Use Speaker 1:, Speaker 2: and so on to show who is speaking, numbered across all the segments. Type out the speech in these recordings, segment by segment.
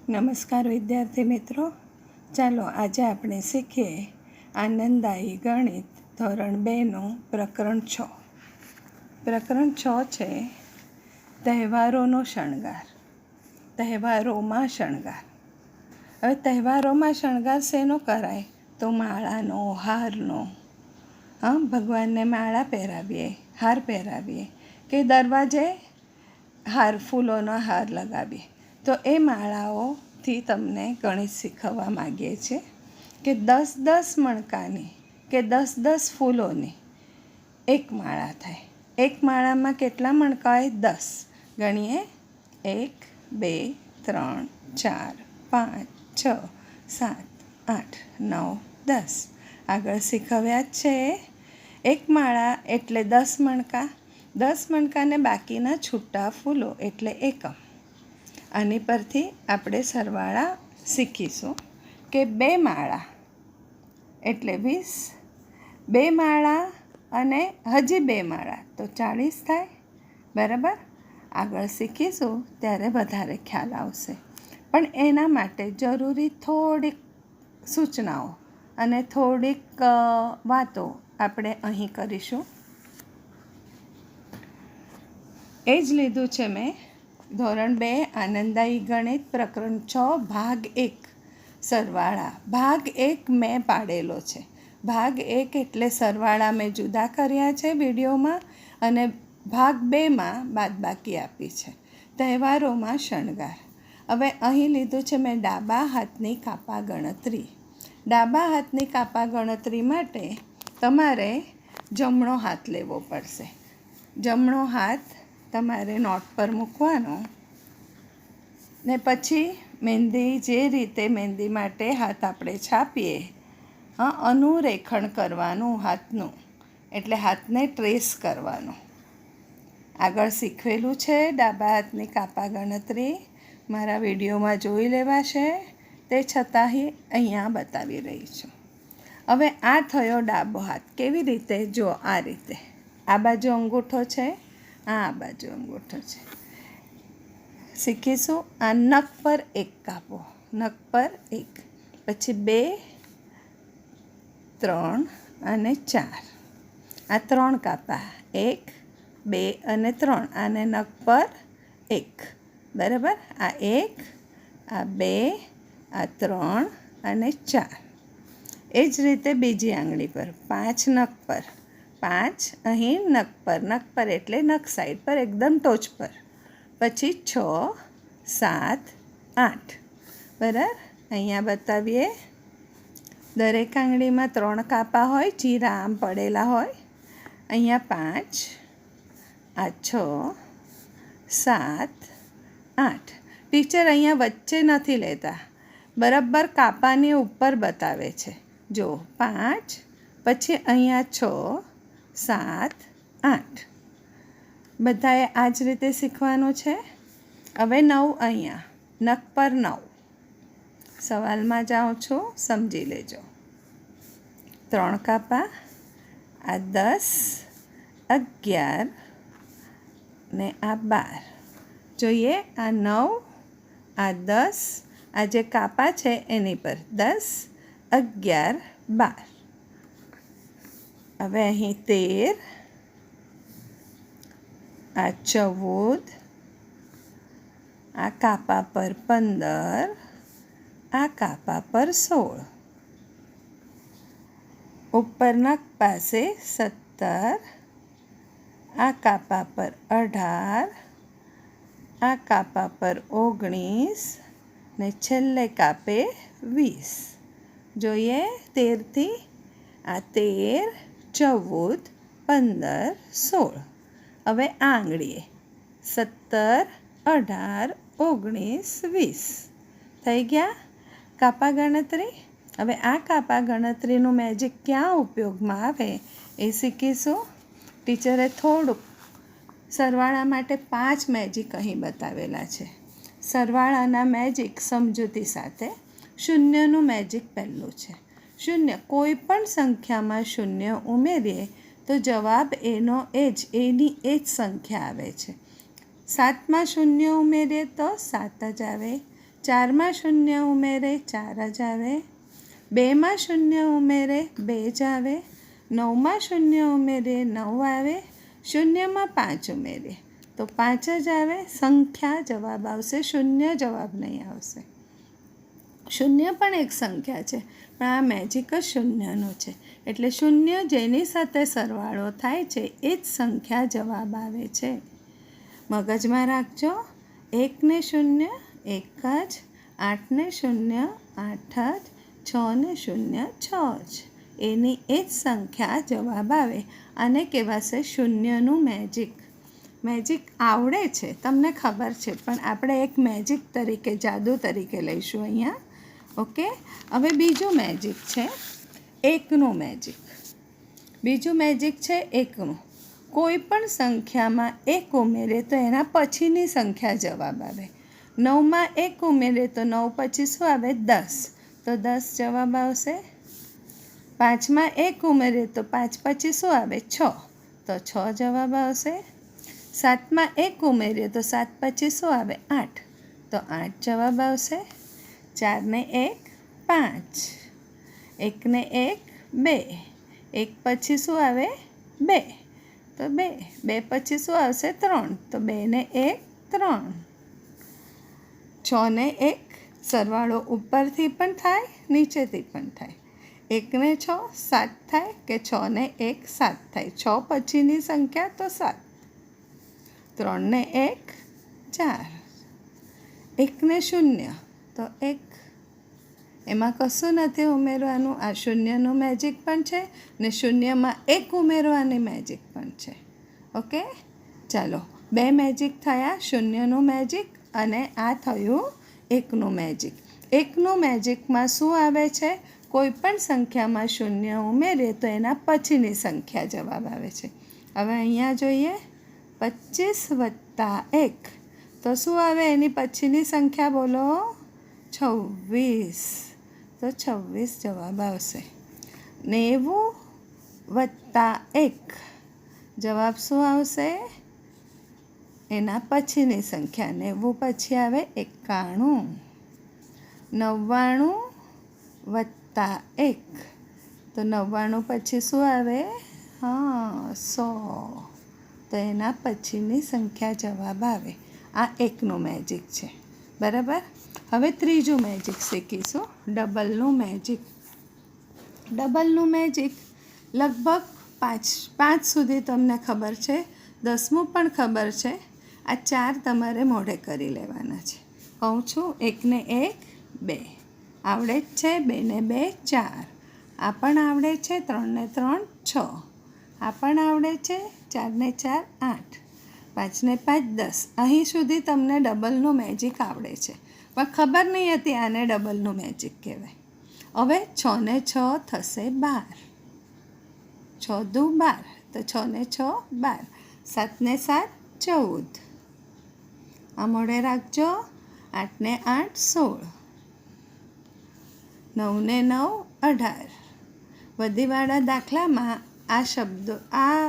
Speaker 1: નમસ્કાર વિદ્યાર્થી મિત્રો, ચાલો આજે આપણે શીખીએ આનંદદાયી ગણિત ધોરણ 2નું પ્રકરણ 6. પ્રકરણ 6 છે તહેવારોનો શણગાર. તહેવારોમાં શણગાર. હવે તહેવારોમાં શણગાર શેનો કરાય? તો માળાનો, હારનો. ભગવાનને માળા પહેરાવીએ, હાર પહેરાવીએ, કે દરવાજે ફૂલોનો હાર લગાવીએ. તો એ માળાઓથી તમને ગણિત શીખવવા માગીએ છીએ કે 10-10 મણકાની કે 10-10 ફૂલોની એક માળા થાય. એક માળામાં કેટલા મણકા હોય? 10. ગણીએ: 1, 2, 3, 4, 5, 6, 7, 8, 9, 10. આગળ શીખવ્યા જ છે. એક માળા એટલે 10 મણકા. 10 મણકાને બાકીના છૂટા ફૂલો એટલે એકમ. આની પરથી આપણે સરવાળા શીખીશું કે 2 માળા એટલે 20, 2 માળા અને હજી 2 માળા તો 40 થાય. બરાબર? આગળ શીખીશું ત્યારે વધારે ખ્યાલ આવશે. પણ એના માટે જરૂરી થોડીક સૂચનાઓ અને થોડીક વાતો આપણે અહીં કરીશું. એ જ લીધું છે મેં ધોરણ 2 આનંદદાયી ગણિત પ્રકરણ 6 ભાગ 1 સરવાળા. ભાગ 1 મેં પાડેલો છે. ભાગ 1 એટલે સરવાળા મેં જુદા કર્યા છે વિડીયોમાં, અને ભાગ 2માં બાદબાકી આપી છે. તહેવારોમાં શણગાર. હવે અહીં લીધું છે મેં ડાબા હાથની કાપા ગણતરી. ડાબા હાથની કાપા ગણતરી માટે તમારે જમણો હાથ લેવો પડશે. જમણો હાથ તમારે નોટ પર મૂકવાનો ને પછી મહેંદી, જે રીતે મહેંદી માટે હાથ આપણે છાપીએ, અનુરેખણ કરવાનું હાથનું, એટલે હાથને ટ્રેસ કરવાનો. આગળ શીખવેલું છે ડાબા હાથની કાપા ગણતરી, મારા વિડીયોમાં જોઈ લેવાશે. તે છતાં અહીંયા બતાવી રહી છું. હવે આ થયો ડાબો હાથ. કેવી રીતે? જો આ રીતે. આ બાજુ અંગૂઠો છે, આ બાજુ અંગૂઠો છે. શીખીશું. આ નખ પર 1 કાપો, નખ પર 1, પછી 2, 3 અને 4. આ 3 કાપા, 1, 2 અને 3. આને નખ પર 1. બરાબર? આ 1, આ 2, આ 3 અને 4. એ જ રીતે બીજી આંગળી પર 5 નખ પર 5, અહીં નખ પર એટલે નખ સાઈડ પર એકદમ ટોચ પર. પછી 6, 7, 8. બરાબર? અહીંયા બતાવીએ. દરેક આંગળીમાં 3 કાપા હોય, ચીરા આમ પડેલા હોય. અહીંયા 5, આ 6, 7, 8. ટીચર અહીંયા વચ્ચે નથી લેતા, બરાબર કાપાની ઉપર બતાવે છે. જો 5, પછી અહીંયા 6, 7, 8. બધાએ આ જ રીતે શીખવાનું છે. હવે 9 અહીંયા, નખ પર 9. સવાલમાં જાઉં છું, સમજી લેજો. 3 કાપા, આ 10, 11 ને આ 12. જોઈએ, આ 9, આ 10, આ જે કાપા છે એની પર 10, 11, 12. હવે અહીં 13, આ 14, આ કાપા પર 15, આ કાપા પર 16. ઉપર નખ પાસે 17, આ કાપા પર 18, આ કાપા પર 19 ને છેલ્લે કાપે 20. જોઈએ 13થી આ 13, 14, 15, 16. હવે આ આંગળીએ 17, 18, 19, 20 થઈ ગયા કાપા ગણતરી. હવે આ કાપા ગણતરીનું મેજિક ક્યાં ઉપયોગમાં આવે એ શીખીશું. ટીચરે થોડુંક સરવાળા માટે 5 મેજિક અહીં બતાવેલા છે. સરવાળાના મેજિક સમજૂતી સાથે. શૂન્યનું મેજિક પહેલું છે. શૂન્ય, કોઈ પણ સંખ્યામાં શૂન્ય ઉમેરીએ તો જવાબ એની એ જ સંખ્યા આવે છે. 7માં શૂન્ય ઉમેરીએ તો 7 જ આવે. 4માં શૂન્ય ઉમેરે 4 જ આવે, 2માં શૂન્ય ઉમેરે 2 જ આવે, 9માં શૂન્ય ઉમેરે 9 આવે, શૂન્યમાં 5 ઉમેરે તો 5 જ આવે. સંખ્યા જવાબ આવશે, શૂન્ય જવાબ નહીં આવશે. શૂન્ય પણ એક સંખ્યા છે, પણ આ મેજિક જ શૂન્યનું છે. એટલે શૂન્ય જેની સાથે સરવાળો થાય છે એ જ સંખ્યા જવાબ આવે છે. મગજમાં રાખજો. 1 ને 0 1 જ, 8 ને 0 8 જ, 6 ને 0 6 જ. એની એ જ સંખ્યા જવાબ આવે. આને કહેવાશે શૂન્યનું મેજિક. મેજિક આવડે છે, તમને ખબર છે, પણ આપણે એક મેજિક તરીકે, જાદુ તરીકે લઈશું અહીંયા. ઓકે. હવે બીજું મેજિક છે એકનું મેજિક. બીજું મેજિક છે એકનું. કોઈ પણ સંખ્યામાં 1 ઉમેરે તો એના પછીની સંખ્યા જવાબ આવે. 9માં 1 ઉમેરે તો 9 પછી શું આવે? 10. તો 10 જવાબ આવશે. 5માં 1 ઉમેરે તો 5 પછી શું આવે? 6. તો 6 જવાબ આવશે. 7માં 1 ઉમેરે તો 7 પછી શું આવે? 8. તો 8 જવાબ આવશે. 4 ને 1 5, 1 ને 1 2, 1 પછી શું આવે? 2. તો 2. 2 પછી શું આવશે? 3. તો 2 ને 1 3. 6 ને 1 સરવાળો ઉપરથી પણ થાય, નીચેથી પણ થાય. 1 ને 6 7 થાય કે 6 ને 1 7 થાય. 6 પછીની સંખ્યા તો 7. 3 ને 1 4. 1 ને 0 તો 1. એમાં કશું નથી ઉમેરવાનું. આ શૂન્યનું મેજિક પણ છે ને શૂન્યમાં 1 ઉમેરવાની મેજિક પણ છે. ઓકે. ચાલો, 2 મેજિક થયા, શૂન્યનું મેજિક અને આ થયું એકનું મેજિક. એકનું મેજિકમાં શું આવે છે? કોઈ પણ સંખ્યામાં શૂન્ય ઉમેરે તો એના પછીની સંખ્યા જવાબ આવે છે. હવે અહીંયા જોઈએ. 25 + 1 તો શું આવે? એની પછીની સંખ્યા બોલો. 26. તો 26 જવાબ આવશે. 90 + 1 જવાબ શું આવશે? એના પછીની સંખ્યા. 90 પછી આવે 91. 99 + 1 તો 99 પછી શું આવે? 100. તો એના પછીની સંખ્યા જવાબ આવે. આ એકનું મેજિક છે. બરાબર. હવે ત્રીજું મેજિક શીખીશું, ડબલનું મેજિક. ડબલનું મેજિક લગભગ 5 સુધી તમને ખબર છે, 10મું પણ ખબર છે. આ 4 તમારે મોઢે કરી લેવાના છે. કહું છું. 1 ને 1 2 આવડે જ છે. 2 ને 2 4. આ પણ આવડે છે. 3 ને 3 6. આ પણ આવડે છે. 4 ને 4 8. 5 ને 5 10. અહીં સુધી તમને ડબલનું મેજિક આવડે છે, પણ ખબર નહીં હતી આને ડબલનું મેજિક કહેવાય. હવે 6 ને 6 થશે 12. 6 દુ 12. તો 6 ને 6 12. 7 ને 7 14. આ મોઢે રાખજો. 8 ને 8 16. 9 ને 9 18. વધીવાળા દાખલામાં આ શબ્દો, આ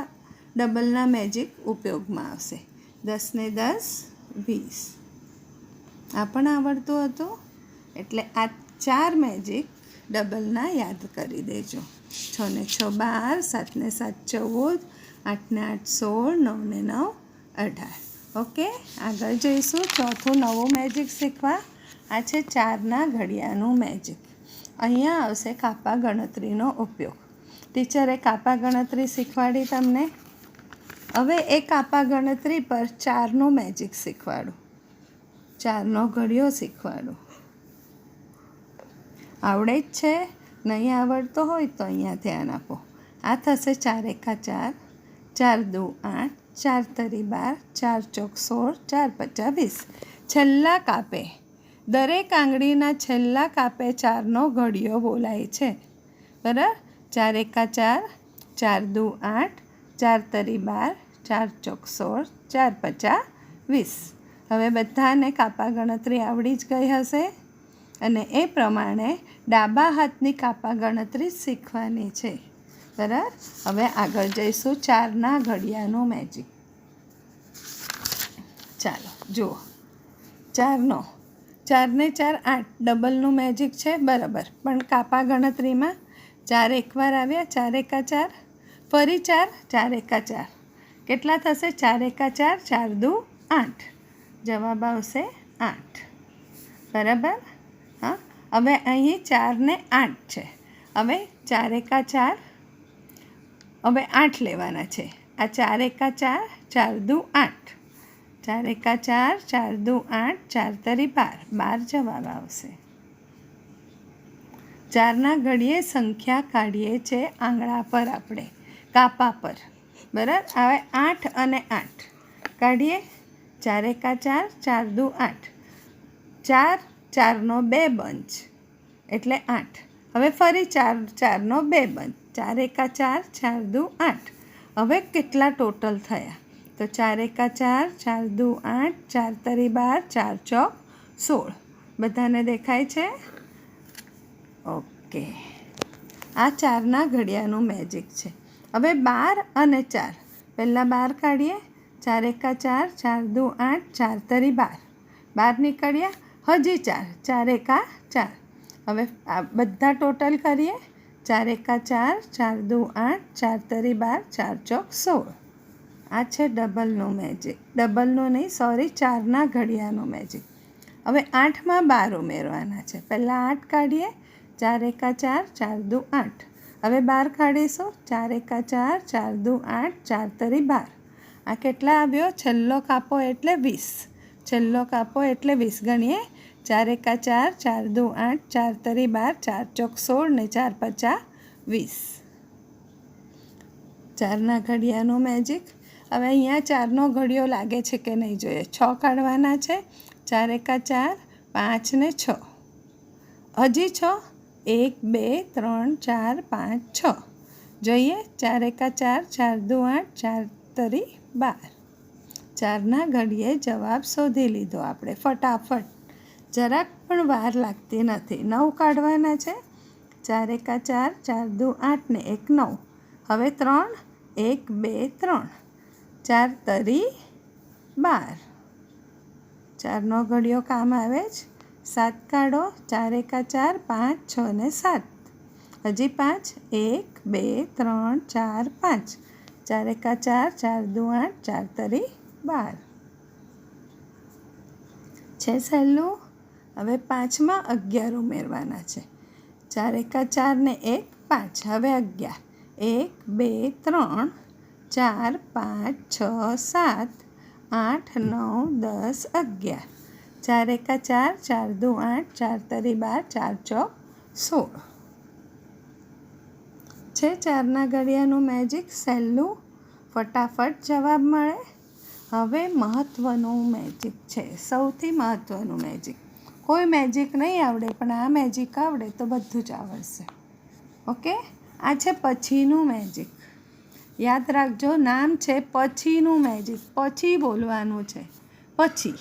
Speaker 1: ડબલના મેજિક ઉપયોગમાં આવશે. 10 ને 10 20. આ પણ આવડતું હતું. એટલે આ 4 મેજિક ડબલના યાદ કરી દેજો. 6 ને 6 12, 7 ને 7 14, 8 ને 8 16, 9 ને 9 18. ઓકે. આગળ જઈશું ચોથું નવું મેજિક શીખવા. આ છે 4ના ઘડિયાનું મેજિક. અહીંયા આવશે કાપા ગણતરીનો ઉપયોગ. ટીચરે કાપા ગણતરી શીખવાડી તમને. હવે એ કાપા ગણતરી પર 4નું મેજિક શીખવાડું. 4નો ઘડિયો શીખવાડું. આવડે જ છે? નહીં આવડતો હોય તો અહીંયા ધ્યાન આપો. આ થશે 4 × 4, 4 દુ 8, 4 તરી 12, 4 ચોક 16, 4 પચા 20. છેલ્લા કાપે, દરેક આંગળીના છેલ્લા કાપે 4નો ઘડિયો બોલાય છે. બરાબર. 4 × 4, 4 દુ 8, 4 તરી 12, 4 ચોક 16, 4 પચા 20. હવે બધાને કાપા ગણતરી આવડી જ ગઈ હશે, અને એ પ્રમાણે ડાબા હાથની કાપા ગણતરી શીખવાની છે. બરાબર. હવે આગળ જઈશું 4ના ઘડિયાનું મેજિક. ચાલો જુઓ. 4નો 4 ને 4 8, ડબલનું મેજિક છે બરાબર, પણ કાપા ગણતરીમાં 4 એકવાર આવ્યા, 4 એકા 4, ફરી 4, 4 એકા 4, કેટલા થશે? 4 એકા 4, 4 દુ 8, જવાબ આવશે 8, બરાબર. હા, હવે અહીં 4 ને 8 છે. હવે 4 એકા 4, હવે 8 લેવાના છે. આ 4 એકા 4, 4 દુ 8, 4 એકા 4, 4 દુ 8, 4 તરી 12, 12 જવાબ આવશે. 4ના ઘડીએ સંખ્યા કાઢીએ છે આંગળા પર, આપણે કાપા પર, બરાબર. હવે 8 અને 8 કાઢીએ. 4 એકા 4, 4 દુ 8, 4, 4નો 2 બંચ એટલે 8. હવે ફરી 4, 4નો 2 બંચ, 4 એકા 4, 4 દુ 8. હવે કેટલા ટોટલ થયા? તો 4 એકા 4, 4 દુ 8, 4 તરી 12, 4 ચોક 16. બધાને દેખાય છે? ઓકે, આ 4ના ઘડિયાનું મેજિક છે. હવે 12 અને 4, પહેલાં 12 કાઢીએ. 4 એકા 4, 4 દુ 8, 4 તરી 12, 12 નીકળ્યા. હજી 4, 4 એકા 4. હવે આ બધા ટોટલ કરીએ. 4 એકા 4, 4 દુ 8, 4 તરી 12, 4 ચોક 16. આ છે ડબલનું મેજિક. ડબલનું નહીં, સોરી, 4ના ઘડિયાનું મેજિક. હવે 8માં 12 ઉમેરવાના છે. પહેલાં 8 કાઢીએ. 4 એકા 4, 4 દુ 8. હવે 12 કાઢીશું. 4 એકા 4, 4 દુ 8, 4 તરી 12. આ કેટલા આવ્યો? છેલ્લો કાપો એટલે 20. છેલ્લો કાપો એટલે 20 ગણીએ. 4 એકા 4, 4 દુ 8, 4 તરી 12, 4 ચોક 16 ને 4 પચા 20. 4ના ઘડિયાનું મેજિક. હવે અહીંયા 4નો ઘડિયો લાગે છે કે નહીં જોઈએ. 6 કાઢવાના છે. 4 એકા 4, 5 ને 6, હજી 6, 1 2 3 4 5 6. જોઈએ. 4 એકા 4, 4 દુ 8, 4 તરી 12. 4ના ઘડીએ જવાબ શોધી લીધો આપણે ફટાફટ, જરાક પણ વાર લાગતી નથી. 9 કાઢવાના છે. 4 એકા 4, 4 દુ 8 ને 1 9. હવે 3, 1 2 3, 4 તરી 12. 4નો ઘડિયો કામ આવે જ. 7 કાઢો. 4 એકા 4, 5 6 ને 7, હજી 5, 1 2 3 4 5, 4 એકા 4, 4 દુ 8, 4 તરી 12. છે સહેલું. હવે 5માં 11 ઉમેરવાના છે. 4 એકા 4 ને 1 5, હવે 11. 1 2 3 4 5 6 7 8 9 10 11. 4 એકા 4, 4 દુ 8, 4 તરી 12, 4 ચોક 16. છે 4ના ઘડિયાનું મેજિક. સહેલું, ફટાફટ જવાબ મળે. હવે મહત્ત્વનું મેજિક છે, સૌથી મહત્ત્વનું મેજિક. કોઈ મેજિક નહીં આવડે, પણ આ મેજિક આવડે તો બધું જ આવડશે. ઓકે, આ છે પછીનું મેજિક. યાદ રાખજો, નામ છે પછીનું મેજિક. પછી બોલવાનું છે, પછી.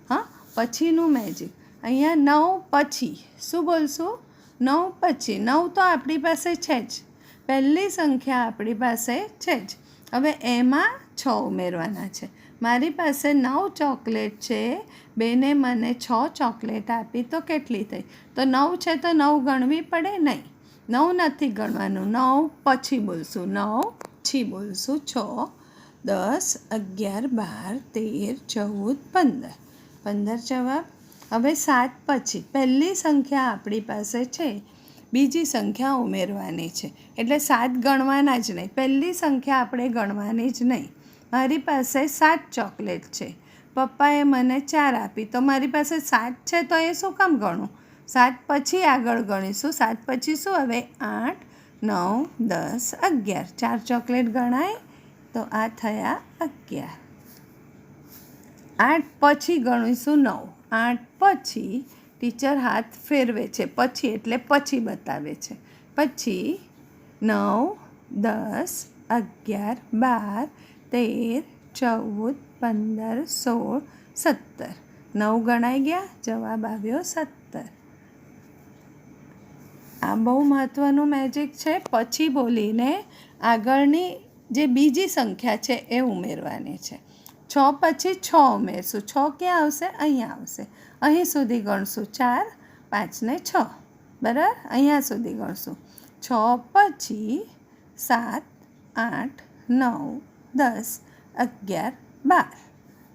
Speaker 1: હા, પછીનું મેજિક. અહીંયા 9 પછી શું બોલશું? 9 પછી. 9 તો આપણી પાસે છે જ, પહેલી સંખ્યા આપણી પાસે છે જ. હવે એમાં 6 ઉમેરવાના છે. મારી પાસે 9 ચોકલેટ છે, બેને મને 6 ચોકલેટ આપી તો કેટલી થઈ? તો 9 છે તો 9 ગણવી પડે? નહીં, 9 નથી ગણવાનું. 9 પછી બોલશું. 9 પછી બોલશું. 6 10 11 12 13 14 15, 15 જવાબ. હવે 7 પછી પહેલી સંખ્યા આપણી પાસે છે, બીજી સંખ્યા ઉમેરવાની છે. એટલે 7 ગણવાના જ નહીં, પહેલી સંખ્યા આપણે ગણવાની જ નહીં. મારી પાસે 7 ચોકલેટ છે, પપ્પાએ મને 4 આપી, તો મારી પાસે 7 છે તો એ શું કામ ગણું? 7 પછી આગળ ગણીશું. 7 પછી શું? હવે 8 9 10 11, 4 ચોકલેટ ગણાય તો આ થયા 11. 8 પછી ગણીશું 9. 8 પછી ટીચર હાથ ફેરવે છે, પછી એટલે પછી બતાવે છે. પછી 9 10 11 12 13 14 15 16 17. 9 ગણાઈ ગયા, જવાબ આવ્યો 17. આ બહુ મહત્ત્વનું મેજિક છે. પછી બોલીને આગળની જે બીજી સંખ્યા છે એ ઉમેરવાની છે. છ પછી છ ઉમેરશું. છ ક્યાં આવશે? અહીંયા આવશે. અહીં સુધી ગણશું 4, 5 ને 6. બરાબર? અહીંયા સુધી ગણશું. 6 પછી 7, 8, 9, 10, 11, 12.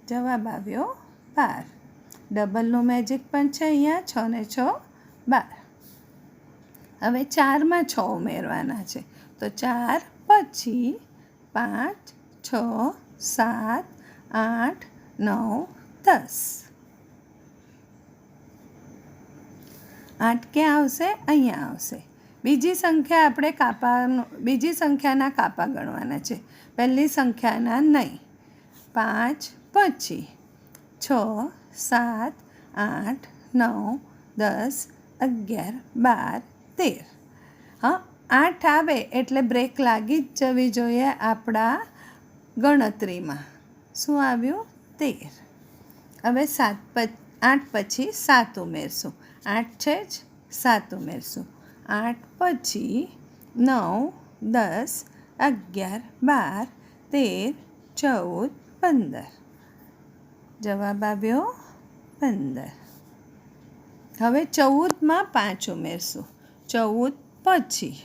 Speaker 1: જવાબ આવ્યો 12. ડબલનું મેજિક પણ છે અહીંયા. 6 ને 6, 12. હવે 4માં 6 ઉમેરવાના છે. તો 4 પછી 5, 6, 7, 8, 9, 10. 8 ક્યાં આવશે? અહીંયા આવશે. બીજી સંખ્યાના કાપા ગણવાના છે. પહેલી સંખ્યાના નહીં. 5 પછી 6, 7, 8, 9, 10, 11, 12, 13. હા, 8 આવે એટલે બ્રેક લાગી જ જવી જોઈએ આપણા ગણતરીમાં. શું આવ્યું? 13. હવે 8 પછી 7 ઉમેરશું. 8 છે જ, 7 ઉમેરશું. 8 પછી 9, 10, 11, 12, 13, 14, 15. જવાબ આવ્યો 15. હવે 14માં 5 ઉમેરશું. 14 પછી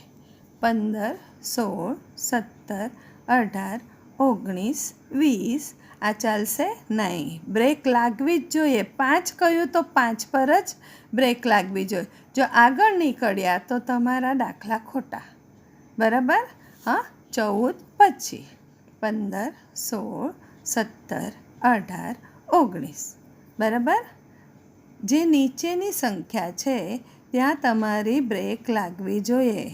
Speaker 1: 15, 16, 17, 18, 19, 20. આ ચાલશે નહીં. બ્રેક લાગવી જ જોઈએ. 5 કહ્યું તો 5 પર જ બ્રેક લાગવી જોઈએ. જો આગળ નીકળ્યા તો તમારા દાખલા ખોટા. બરાબર? હા, 14 પછી 15, 16, 17, 18, 19. બરાબર? જે નીચેની સંખ્યા છે ત્યાં તમારી બ્રેક લાગવી જોઈએ.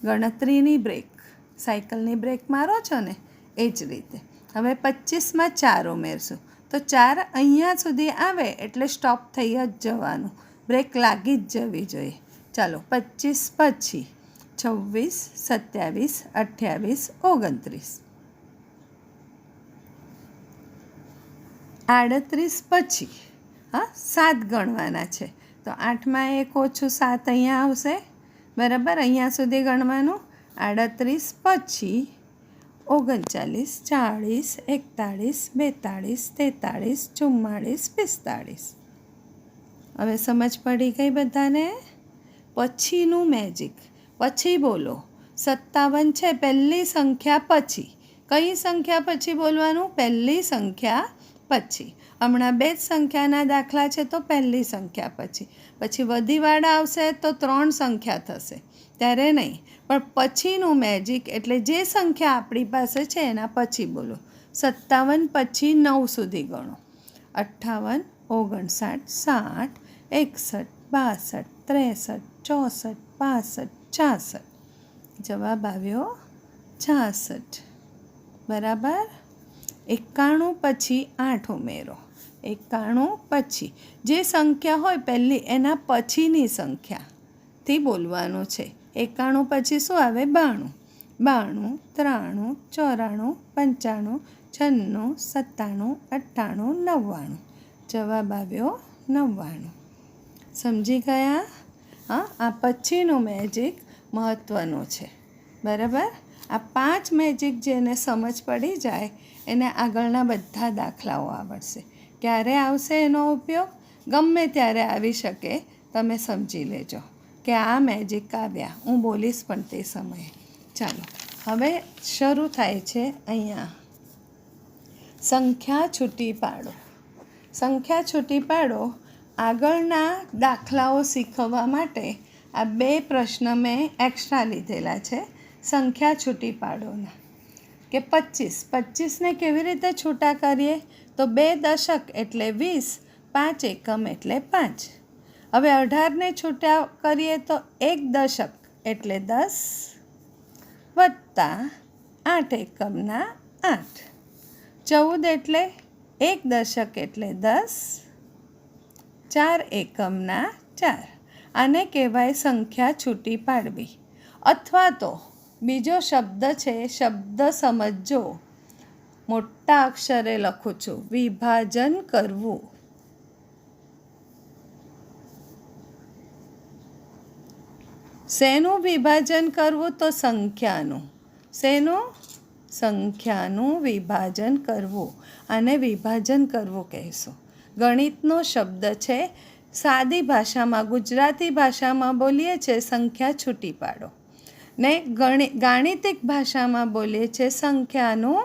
Speaker 1: ગણતરીની બ્રેક, સાયકલની બ્રેક મારો છો ને એ જ રીતે. હવે 25માં 4 ઉમેરશું. તો 4 અહીંયા સુધી આવે એટલે સ્ટોપ થઈ જ જવાનું. બ્રેક લાગી જ જવી જોઈએ. ચાલો, 25 પછી 26, 27, 28, 29. 38 પછી 7 ગણવાના છે. તો 8માં 1 ઓછું 7 અહીંયા આવશે. બરાબર? અહીંયા સુધી ગણવાનું. 38 પછી 39, 40, 41, 42, 43, 44, 45. હવે સમજ પડી ગઈ બધાને? પછીનું મેજિક. પછી બોલો. 57 છે પહેલી સંખ્યા પછી. કઈ સંખ્યા પછી બોલવાનું? પહેલી સંખ્યા પછી. હમણાં 2 જ સંખ્યાના દાખલા છે તો પહેલી સંખ્યા પછી. પછી વધીવાળા આવશે તો 3 સંખ્યા થશે. ત્યારે નહીં, પણ પછીનું મેજિક એટલે જે સંખ્યા આપણી પાસે છે એના પછી બોલો. 57 પછી 9 સુધી ગણો. 58, 59, 60, 61, 62, 63, 64, 65, 66. જવાબ આવ્યો 66. બરાબર? 91 પછી 8 ઉમેરો. 91 પછી જે સંખ્યા હોય પહેલી એના પછીની સંખ્યાથી બોલવાનું છે. 91 પછી શું આવે? 92, 92, 93, 94, 95, 96, 97, 98. જવાબ આવ્યો 99. સમજી ગયા? હા, આ પછીનું મેજિક મહત્ત્વનું છે. બરાબર? આ 5 મેજિક જેને સમજ પડી જાય એને આગળના બધા દાખલાઓ આવડશે. ક્યારે આવશે એનો ઉપયોગ? ગમે ત્યારે આવી શકે. તમે સમજી લેજો કે આ મેજિક આવ્યા. હું બોલીશ પણ તે સમયે. ચાલો, હવે શરૂ થાય છે અહીંયા. સંખ્યા છૂટી પાડો. સંખ્યા છૂટી પાડો. આગળના દાખલાઓ શીખવવા માટે આ 2 પ્રશ્ન મેં એક્સ્ટ્રા લીધેલા છે. સંખ્યા છૂટી પાડોના. કે 25ને કેવી રીતે છૂટા કરીએ? તો 2 દશક એટલે 20, 5 એકમ એટલે 5. હવે 18ને છૂટા કરીએ તો 1 દશક એટલે 10 વત્તા 8 એકમના 8. 14 એટલે 1 દશક એટલે 10, 4 એકમના 4. આને કહેવાય સંખ્યા છૂટી પાડવી. અથવા તો બીજો શબ્દ છે, શબ્દ સમજો. મોટા અક્ષરે લખું છું. વિભાજન કરવું. શેનું વિભાજન કરવું? તો સંખ્યાનું. શેનું? સંખ્યાનું વિભાજન કરવું. આને વિભાજન કરવું કહેશું. ગણિતનો શબ્દ છે. સાદી ભાષામાં, ગુજરાતી ભાષામાં બોલીએ છીએ સંખ્યા છૂટી પાડો, ને ગાણિતિક ભાષામાં બોલીએ છીએ સંખ્યાનું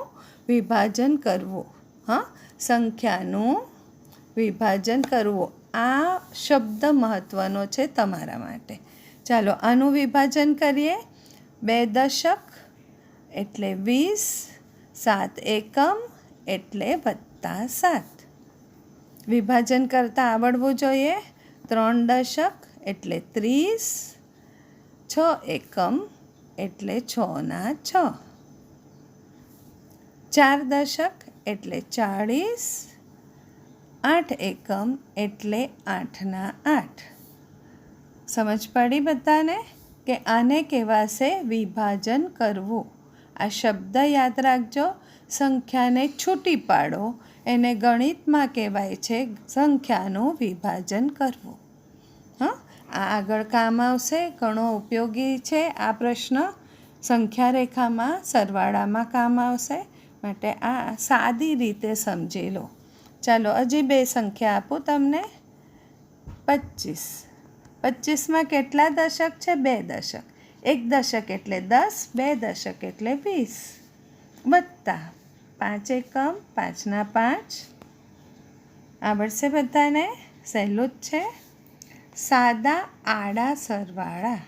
Speaker 1: વિભાજન કરવું. સંખ્યાનું વિભાજન કરવું. આ શબ્દ મહત્ત્વનો છે તમારા માટે. ચાલો આનું વિભાજન કરીએ. 2 દશક એટલે 20, 7 એકમ એટલે +7. વિભાજન કરતાં આવડવું જોઈએ. 3 દશક એટલે 30, 6 એકમ એટલે 6×6. 4 દશક એટલે 40, 8 એકમ એટલે 8×8. સમજ પડી બધાને કે આને કહેવાશે વિભાજન કરવું. આ શબ્દ યાદ રાખજો. સંખ્યાને છૂટી પાડો એને ગણિતમાં કહેવાય છે સંખ્યાનું વિભાજન કરવું. આ આગળ કામ આવશે. ઘણો ઉપયોગી છે આ પ્રશ્ન. સંખ્યા રેખામાં, સરવાળામાં કામ આવશે. માટે આ સાદી રીતે સમજી લો. ચાલો હજી 2 સંખ્યા આપું તમને. 25. 25માં કેટલા દશક છે? 2 દશક. 1 દશક એટલે 10, 2 દશક એટલે 20. વત્તા 5 એકમ, 5×5. આવડશે બધાને? સહેલું જ છે. સાદા આડા સરવાળા.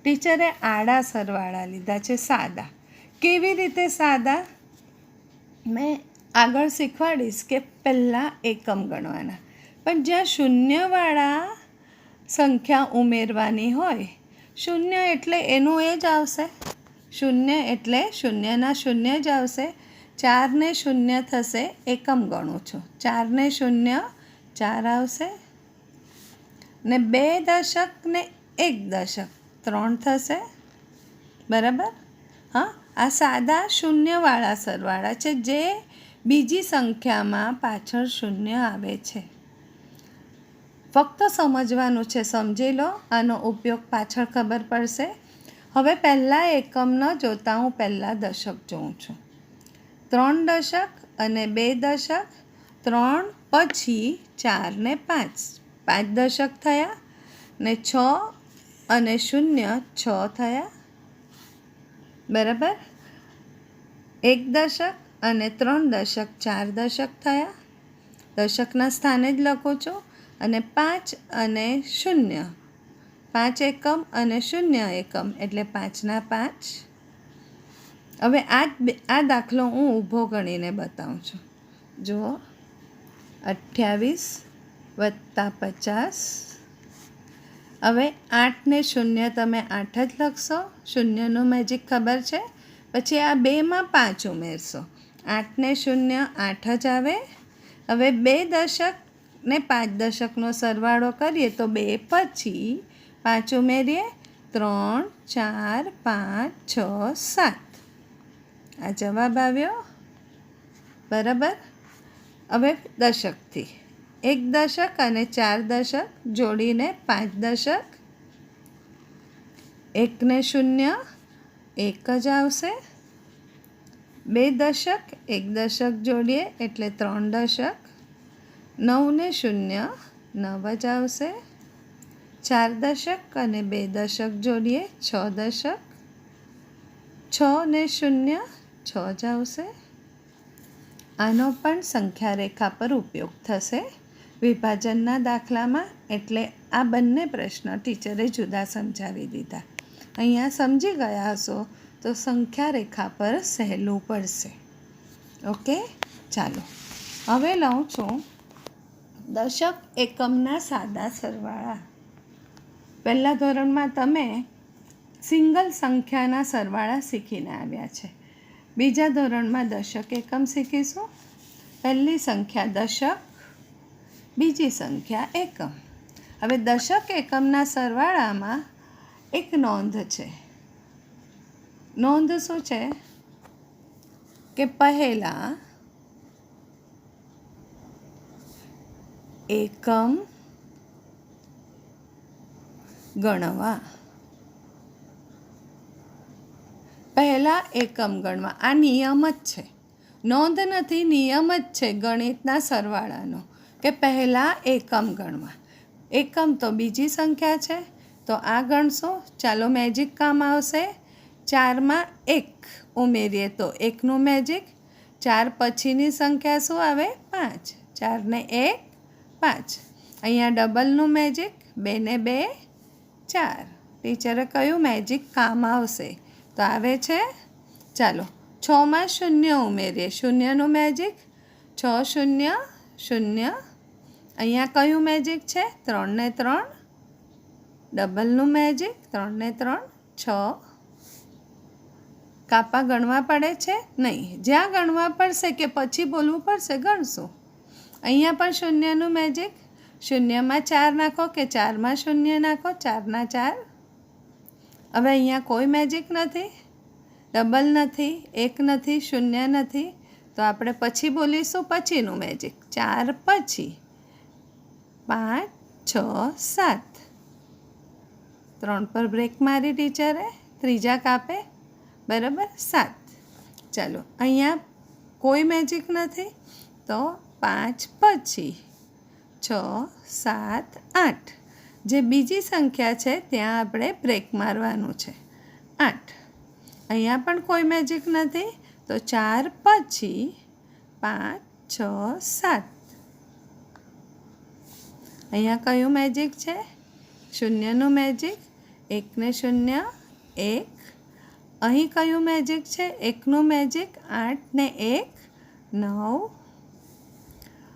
Speaker 1: ટીચરે આડા સરવાળા લીધા છે, સાદા. કેવી રીતે સાદા? મેં આગળ શીખવાડીશ કે પહેલાં એકમ ગણવાના, પણ જ્યાં શૂન્યવાળા સંખ્યા ઉમેરવાની હોય, શૂન્ય એટલે એનું એ જ આવશે. શૂન્ય એટલે શૂન્યના શૂન્ય જ આવશે. 4 ને 0 થશે, એકમ ગણું છું. 4 ને 0 4 આવશે. ને 2 દશક ને 1 દશક 3 થશે. બરાબર? આ સાદા શૂન્યવાળા સરવાળા છે જે બીજી સંખ્યામાં પાછળ શૂન્ય આવે છે. ફક્ત સમજવાનું છે, સમજી લો. આનો ઉપયોગ પાછળ ખબર પડશે. હવે પહેલાં એકમ ન જોતાં હું પહેલાં દશક જોઉં છું. 3 દશક અને 2 દશક. 3 પછી 4 ને 5, 5 દશક થયા. ને 6 અને 0 6 થયા. બરાબર? 1 દશક અને 3 દશક 4 દશક થયા. દશકના સ્થાને જ લખું છું. અને 5 અને 0, 5 એકમ અને 0 એકમ એટલે 5×5. હવે આ દાખલો હું ઊભો ગણીને બતાવું છું. જુઓ, 28 + 50. હવે 8 ને 0 તમે 8 જ લખશો. શૂન્યનું મેજિક ખબર છે. પછી આ 2માં 5 ઉમેરશો. 8 ને 0 8 જ આવે. હવે 2 દશક ને 5 દશકનો સરવાળો કરીએ તો 2 પછી 5 ઉમેરીએ. 3 4 5 6 7. આ જવાબ આવ્યો. બરાબર? હવે દશકથી 1 દશક અને 4 દશક જોડીને 5 દશક. 1 ને 0 1 જ આવશે. 2 દશક 1 દશક જોડીએ એટલે 3 દશક. 9 ને 0 9 જ આવશે. 4 દશક અને 2 દશક જોડીએ 6 દશક. 6 ને 0 6 જ આવશે. આનો પણ સંખ્યા રેખા પર ઉપયોગ થશે વિભાજનના દાખલામાં. એટલે આ બંને પ્રશ્ન ટીચરે જુદા સમજાવી દીધા. અહીંયા સમજી ગયા હશો તો સંખ્યા રેખા પર સહેલું પડશે. ઓકે, ચાલો હવે લઉં છું દશક એકમના સાદા સરવાળા. પહેલા ધોરણમાં તમે સિંગલ સંખ્યાના સરવાળા શીખીને આવ્યા છે. બીજા ધોરણમાં દશક એકમ શીખીશું. પહેલી સંખ્યા દશક, બીજી સંખ્યા એકમ. હવે દશક એકમના સરવાળામાં એક નોંધ છે. નોંધ શું છે કે પહેલાં એકમ ગણવા. પહેલાં એકમ ગણવા. આ નિયમ જ છે, નોંધ નથી, નિયમ જ છે ગણિતના સરવાળાનો કે પહેલાં એકમ ગણવા. એકમ તો બીજી સંખ્યા છે, તો આ ગણશો. ચાલો મેજિક કામ આવશે. 4માં 1 ઉમેરીએ તો 1નું મેજિક. 4 પછીની સંખ્યા શું આવે? 5. 4 ને 1 5. અહીંયા ડબલનું મેજિક. 2 ને 2 4. ટીચરે કહ્યું મેજિક કામ આવશે, તો આવે છે. ચાલો 6માં 0 ઉમેરીએ. 0નું મેજિક. 6 0 0. અહીંયા કયું મેજિક છે? 3 ને 3 ડબલનું મેજિક. 3 ને 3 6. કાપા ગણવા પડે છે? નહીં, જ્યાં ગણવા પડશે કે પછી બોલવું પડશે ગણશું. અહીંયા પણ 0નું મેજિક. 0માં 4 નાખો કે 4માં 0 નાખો. 4 ના 4. હવે અહીંયા કોઈ મેજિક નથી, ડબલ નથી, 1 નથી, 0 નથી, તો આપણે પછી બોલીશું પછીનું મેજિક. 4 પછી 5 6 7. 3 પર બ્રેક મારી ટીચરે, ત્રીજા કાપે, બરાબર. 7. ચાલો અહીંયા કોઈ મેજિક નથી, તો 5 પછી 6 7 8. જે બીજી સંખ્યા છે ત્યાં આપણે બ્રેક મારવાનું છે. 8. અહીંયા પણ કોઈ મેજિક નથી, તો 4 પછી 5 6 7. અહીંયા કયું મેજિક છે? 0નું મેજિક. 1 ને 0 1. અહીં કયું મેજિક છે? 1નું મેજિક. 8 ને 1 9.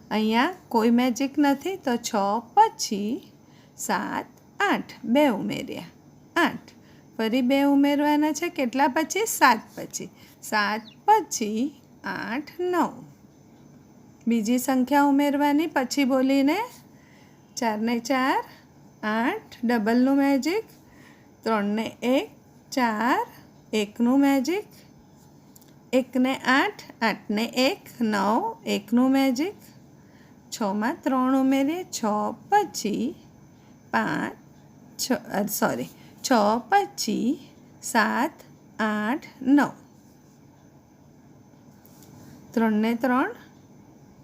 Speaker 1: અહીંયા કોઈ મેજિક નથી, તો 6 પછી 7 8. 2 ઉમેર્યા 8. ફરી 2 ઉમેરવાના છે. કેટલા પછી? 7 પછી. 7 પછી 8 9. બીજી સંખ્યા ઉમેરવાની પછી બોલીને. 4 ને 4 8. ડબલનું મેજિક. 3 ને 1 4. 1નું મેજિક. 1 ને 8 8 ને 1 9. 1નું મેજિક. 6માં 3 ઉમેરીએ. 6 પછી 6 પછી 7 8 9. 3 ને 3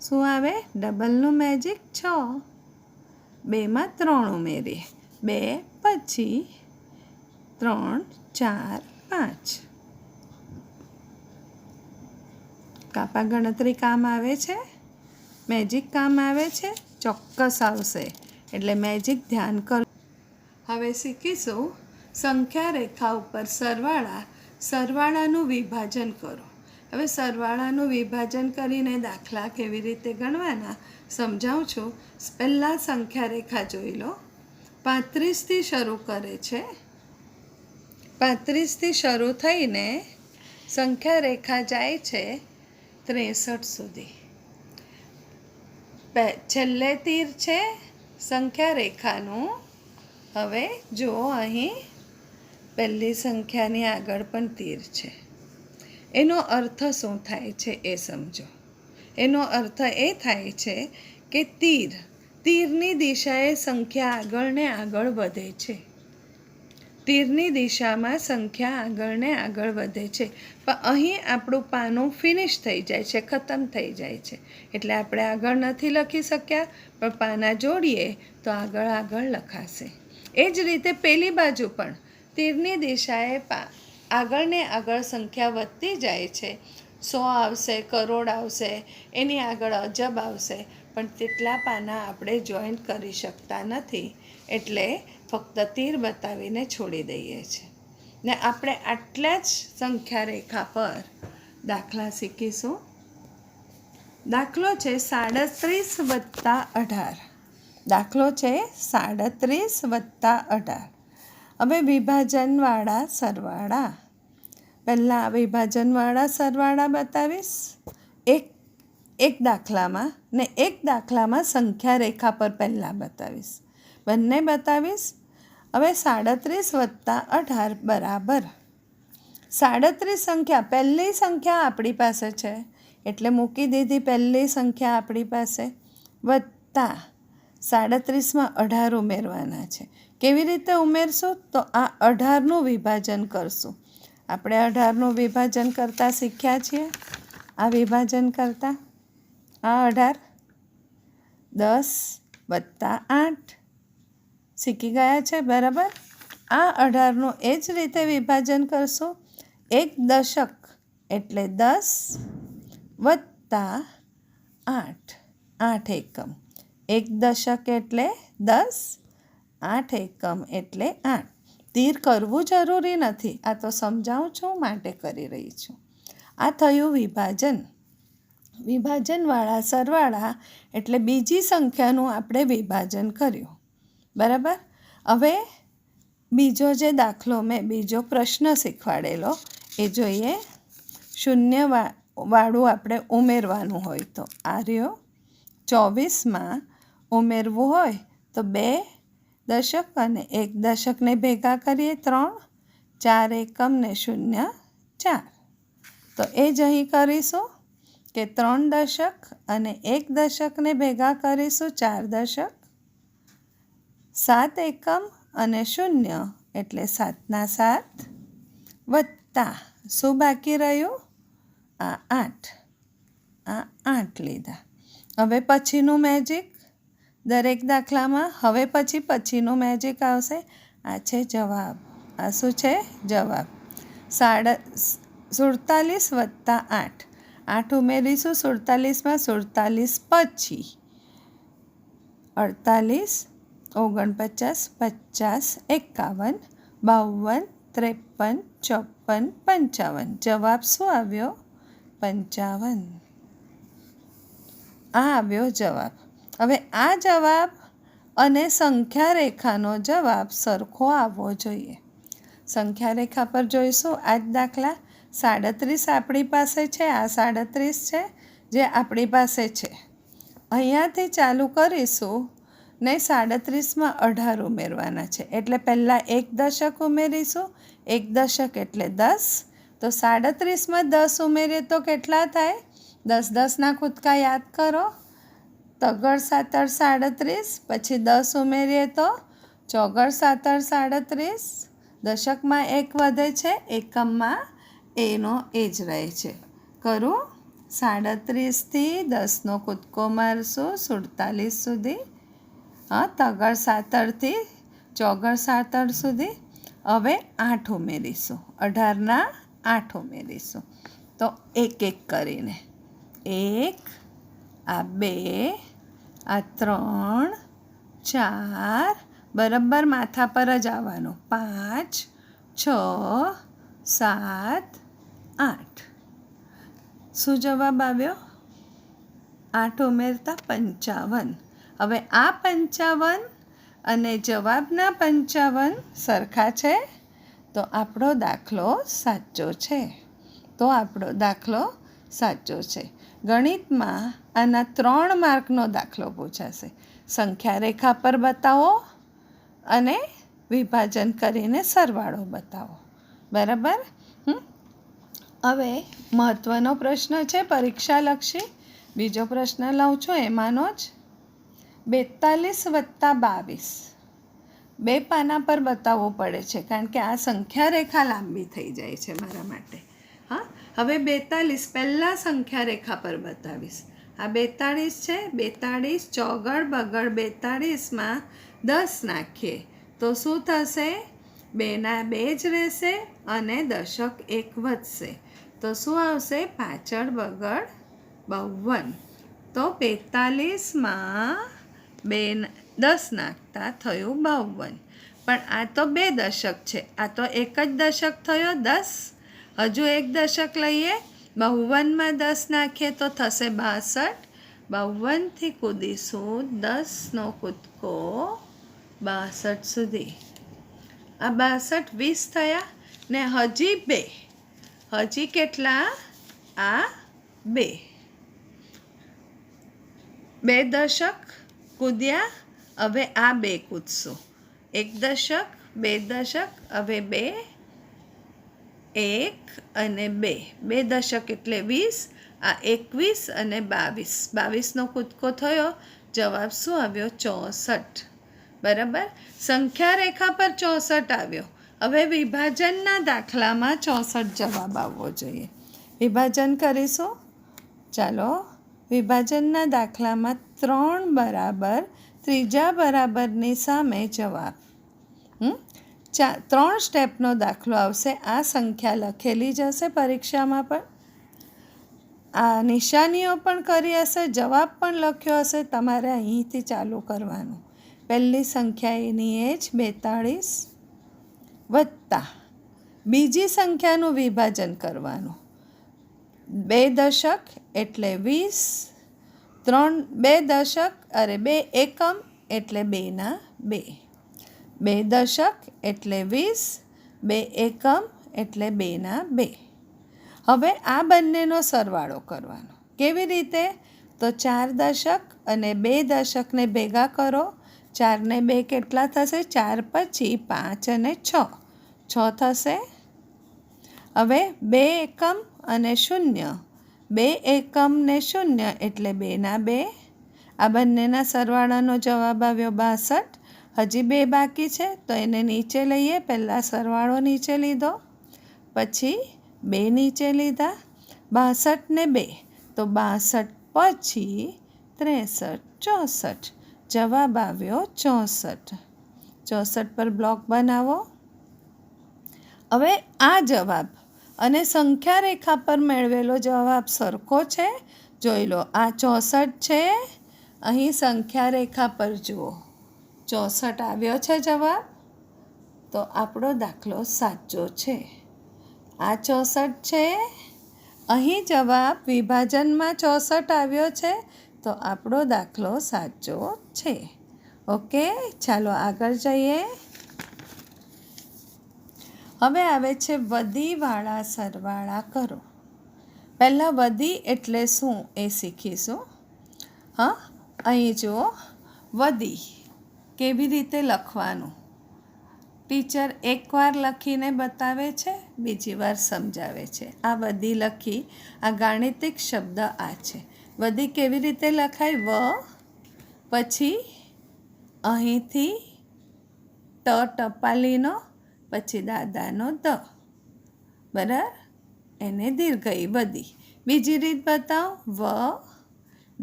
Speaker 1: શું આવે? ડબલનું મેજિક. 6. 2માં 3 ઉમેરીએ. 2 પછી 3 4 5. કાપા ગણતરી કામ આવે છે? મેજિક કામ આવે છે? ચોક્કસ આવશે, એટલે મેજિક ધ્યાન કરો. હવે શીખીશું સંખ્યા રેખા ઉપર સરવાળા. સરવાળાનું વિભાજન કરો. હવે સરવાળાનું વિભાજન કરીને દાખલા કેવી રીતે ગણવાના સમજાવું છું. પહેલાં સંખ્યા રેખા જોઈ લો. 35થી શરૂ કરે છે. 35થી શરૂ થઈને સંખ્યા રેખા જાય છે 63 સુધી. છેલ્લે તીર છે સંખ્યા રેખાનું. હવે જુઓ, અહીં પહેલી સંખ્યાની આગળ પણ તીર છે. એનો અર્થ શું થાય છે એ સમજો. એનો અર્થ એ થાય છે કે તીરની દિશાએ સંખ્યા આગળ ને આગળ વધે છે. તીરની દિશામાં સંખ્યા આગળ ને આગળ વધે છે. પણ અહીં આપણું પાનું ફિનિશ થઈ જાય છે, ખતમ થઈ જાય છે, એટલે આપણે આગળ નથી લખી શક્યા. પણ પાના જોડીએ તો આગળ લખાશે. એ જ રીતે પેલી બાજુ પણ તીરની દિશાએ આગળ ને આગળ સંખ્યા વધતી જાય છે. 100 આવશે, કરોડ આવશે, એની આગળ અજબ આવશે, પણ તેટલા પાના આપણે જોઈન્ટ કરી શકતા નથી, એટલે ફક્ત તીર બતાવીને છોડી દઈએ છીએ. ને આપણે આટલા જ સંખ્યા રેખા પર દાખલા શીખીશું. દાખલો છે 37 + 18. દાખલો છે 37 + 18. હવે વિભાજનવાળા સરવાળા. પહેલાં વિભાજનવાળા સરવાળા બતાવીશ એક દાખલામાં, ને એક દાખલામાં સંખ્યા રેખા પર પહેલાં બતાવીશ. બંને બતાવીશ. હવે 37 + 18 બરાબર 37 સંખ્યા. પહેલી સંખ્યા આપણી પાસે છે એટલે મૂકી દીધી પહેલી સંખ્યા આપણી પાસે. વત્તા 37માં 18 ઉમેરવાના છે. કેવી રીતે ઉમેરશું? તો આ 18નું વિભાજન કરશું. આપણે 18નું વિભાજન કરતાં શીખ્યા છીએ. આ વિભાજન કરતાં આ 18 10 + 8 શીખી ગયા છે, બરાબર. આ 18નું એ જ રીતે વિભાજન કરશું. 1 દશક એટલે 10 + 8 8 એકમ. 1 દશક એટલે 10, 8 એકમ એટલે 8. તીર કરવું જરૂરી નથી, આ તો સમજાવું છું માટે કરી રહી છું. આ થયું વિભાજન. વિભાજનવાળા સરવાળા એટલે બીજી સંખ્યાનું આપણે વિભાજન કર્યું, બરાબર. હવે બીજો જે દાખલો મેં બીજો પ્રશ્ન શીખવાડેલો એ જોઈએ. શૂન્યવાળું આપણે ઉમેરવાનું હોય તો આ રહ્યો. 24માં ઉમેરવું હોય તો 2 દશક અને 1 દશકને ભેગા કરીએ 3, 4 એકમ ને 0 4. તો એ જ અહીં કરીશું કે 3 દશક અને 1 દશકને ભેગા કરીશું 4 દશક. 7 એકમ અને 0 એટલે 7 ના 7 વત્તા શું બાકી રહ્યું? આ 8. આ 8 લીધા. હવે પછીનું મેજિક દરેક દાખલામાં. હવે પછીનું મેજિક આવશે. આ છે જવાબ. આ શું છે? જવાબ. 47 + 8. 8 ઉમેરીશું 47માં. 47 પછી 48, 49, 50, 51, 52, 53, 54, 55. જવાબ શું આવ્યો? 55. આ આવ્યો જવાબ. હવે આ જવાબ અને સંખ્યા રેખાનો જવાબ સરખો આવવો જોઈએ. સંખ્યા રેખા પર જોઈશું. આ જ દાખલા 37 આપણી પાસે છે. આ 37 છે જે આપણી પાસે છે. અહીંયાથી ચાલુ કરીશું ને 37માં 18 ઉમેરવાના છે. એટલે પહેલાં 1 દશક ઉમેરીશું. 1 દશક એટલે 10. તો 37માં 10 ઉમેરીએ તો કેટલા થાય? 10 10ના કૂદકા યાદ કરો. તગડ 7 37, પછી 10 ઉમેરીએ તો 4 7 37. દશકમાં 1 વધે છે, એકમમાં એનો એ જ રહે છે. કરું. 37થી 10નો કૂદકો મારશું 47 સુધી. તગડ 7થી 4 7 સુધી. હવે 8 ઉમેરીશું. 18ના 8 ઉમેરીશું. તો એક એક કરીને 1, આ 2, આ 3, 4, બરાબર માથા પર જ આવવાનું. 5, 6, 7, 8. શું જવાબ આવ્યો? 8 ઉમેરતા 55. હવે આ 55 અને જવાબના 55 સરખા છે, તો આપણો દાખલો સાચો છે. ગણિતમાં આના 3 માર્કનો દાખલો પૂછાશે. સંખ્યા રેખા પર બતાવો અને વિભાજન કરીને સરવાળો બતાવો, બરાબર. હવે મહત્ત્વનો પ્રશ્ન છે પરીક્ષાલક્ષી. બીજો પ્રશ્ન લઉં છું એમાંનો જ. 42 + 22. 2 પાના પર બતાવવું પડે છે કારણ કે આ સંખ્યા રેખા લાંબી થઈ જાય છે મારા માટે. હવે 42 પહેલાં સંખ્યા રેખા પર બતાવીશ. આ 42 છે. 42 ચોગડ બગડ 42માં 10 નાખીએ તો શું થશે? 2 ના 2 જ રહેશે અને દશક 1 વધશે. તો શું આવશે? પાછળ બગડ 52. તો 42માં 10 નાખતા થયું 52. પણ આ તો 2 દશક છે. આ તો એક જ દશક થયો 10. હજુ 1 દશક લઈએ. 52માં 10 નાખીએ તો થશે 62. 52થી કૂદીશું 10નો કૂદકો 62 સુધી. આ 62 20 થયા ને હજી 2. હજી કેટલા? આ 2. 2 દશક કૂદ્યા. હવે આ 2 કૂદશું. 1 દશક, 2 દશક, હવે 2, 1 અને 2. 2 દશક એટલે 20. આ 21 અને 22. 22નો કૂદકો થયો. જવાબ શું આવ્યો? 64. બરાબર. સંખ્યા રેખા પર 64 આવ્યો હવે વિભાજનના દાખલામાં 64 જવાબ આવવો જોઈએ. વિભાજન કરીશું. ચાલો, વિભાજનના દાખલામાં 3 બરાબર ત્રીજા બરાબરની સામે જવાબ. 3 સ્ટેપનો દાખલો આવશે. આ સંખ્યા લખેલી જ હશે પરીક્ષામાં, પણ આ નિશાનીઓ પણ કરી હશે, જવાબ પણ લખ્યો હશે. તમારે અહીંથી ચાલુ કરવાનું. પહેલી સંખ્યા એની એ જ 42 વત્તા બીજી સંખ્યાનું વિભાજન કરવાનું. 2 દશક એટલે 20, 2 દશક 2 એકમ એટલે 2 ના 2. 2 દશક એટલે 20, 2 એકમ એટલે 2 ના 2. હવે આ બંનેનો સરવાળો કરવાનો. કેવી રીતે? તો 4 દશક અને 2 દશકને ભેગા કરો. 4 ને 2 કેટલા થશે? 4 પછી 5 અને 6 થશે. હવે 2 એકમ અને 0, 2 એકમ ને 0 એટલે 2 ના 2. આ બંનેના સરવાળાનો જવાબ આવ્યો 62. હજી 2 બાકી છે તો એને નીચે લઈએ. પહેલાં સરવાળો નીચે લીધો, પછી 2 નીચે લીધા. 62 ને 2 તો 62 પછી 63, 64. જવાબ આવ્યો 64. 64 પર બ્લોક બનાવો. હવે આ જવાબ અને સંખ્યા રેખા પર મેળવેલો જવાબ સરખો છે. જોઈ લો, આ 64 છે. અહીં સંખ્યા રેખા પર જુઓ, 64 આવ્યો છે જવાબ. તો આપણો દાખલો સાચો છે. આ 64 છે. અહીં જવાબ વિભાજનમાં 64 આવ્યો છે. તો આપણો દાખલો સાચો છે. ઓકે, ચાલો આગળ જઈએ. હવે આવે છે વધીવાળા સરવાળા કરો. પહેલાં વધી એટલે શું એ શીખીશું. અહીં જુઓ, વધી કેવી રીતે લખવાનું. ટીચર એકવાર લખીને બતાવે છે, બીજી વાર સમજાવે છે. આ વધી લખી, આ ગાણિતિક શબ્દ આ છે. વધી કેવી રીતે લખાય? વ પછી અહીંથી ટપાલીનો, પછી દાદાનો દ, બરાબર, એને દીર્ઘઈ વધી. બીજી રીત બતાવો. વ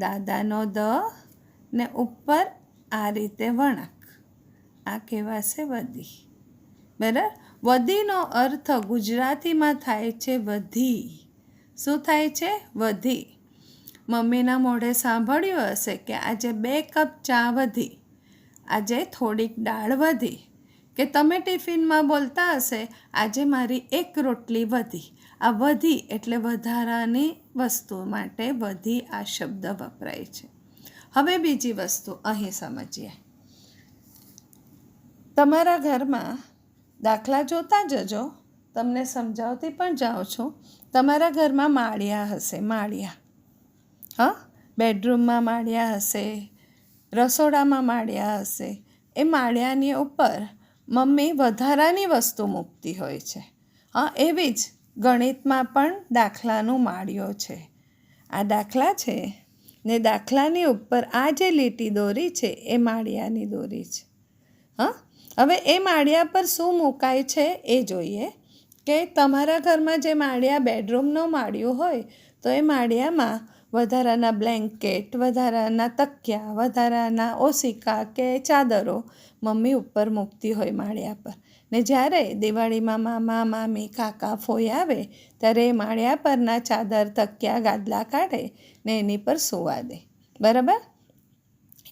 Speaker 1: દાદાનો દ ને ઉપર આ રીતે વળાંક. આ કહેવાશે વધી. બરાબર. વધીનો અર્થ ગુજરાતીમાં થાય છે વધી. શું થાય છે? વધી. મમ્મીના મોઢે સાંભળ્યું હશે કે આજે 2 કપ ચા વધી, આજે થોડીક દાળ વધી. કે તમે ટિફિનમાં બોલતા હશે આજે મારી 1 રોટલી વધી. આ વધી એટલે વધારાની વસ્તુ માટે વધી આ શબ્દ વપરાય છે. હવે બીજી વસ્તુ અહીં સમજીએ. તમારા ઘરમાં દાખલા જોતા જજો, તમને સમજાવતી પણ જાઉં છું. તમારા ઘરમાં માળિયા હશે. માળિયા, બેડરૂમમાં માળિયા હશે, રસોડામાં માળિયા હશે. એ માળિયાની ઉપર મમ્મી વધારાની વસ્તુ મૂકતી હોય છે. એવી જ ગણિતમાં પણ દાખલાનું માળિયો છે. આ દાખલા છે ને દાખલાની ઉપર આ જે લીટી દોરી છે એ માળિયાની દોરી છે. હવે એ માળિયા પર શું મુકાય છે એ જોઈએ. કે તમારા ઘરમાં જે માળિયા બેડરૂમનો માળિયો હોય તો એ માળિયામાં વધારાના બ્લેન્કેટ, વધારાના તકિયા, વધારાના ઓશિકા કે ચાદરો મમ્મી ઉપર મૂકતી હોય માળિયા પર. ને જ્યારે દિવાળીમાં મામા, મામી, કાકા, ફોઈ આવે ત્યારે એ માળિયા પરના ચાદર, તકિયા, ગાદલા કાઢે ને એની પર સૂવા દે. બરાબર.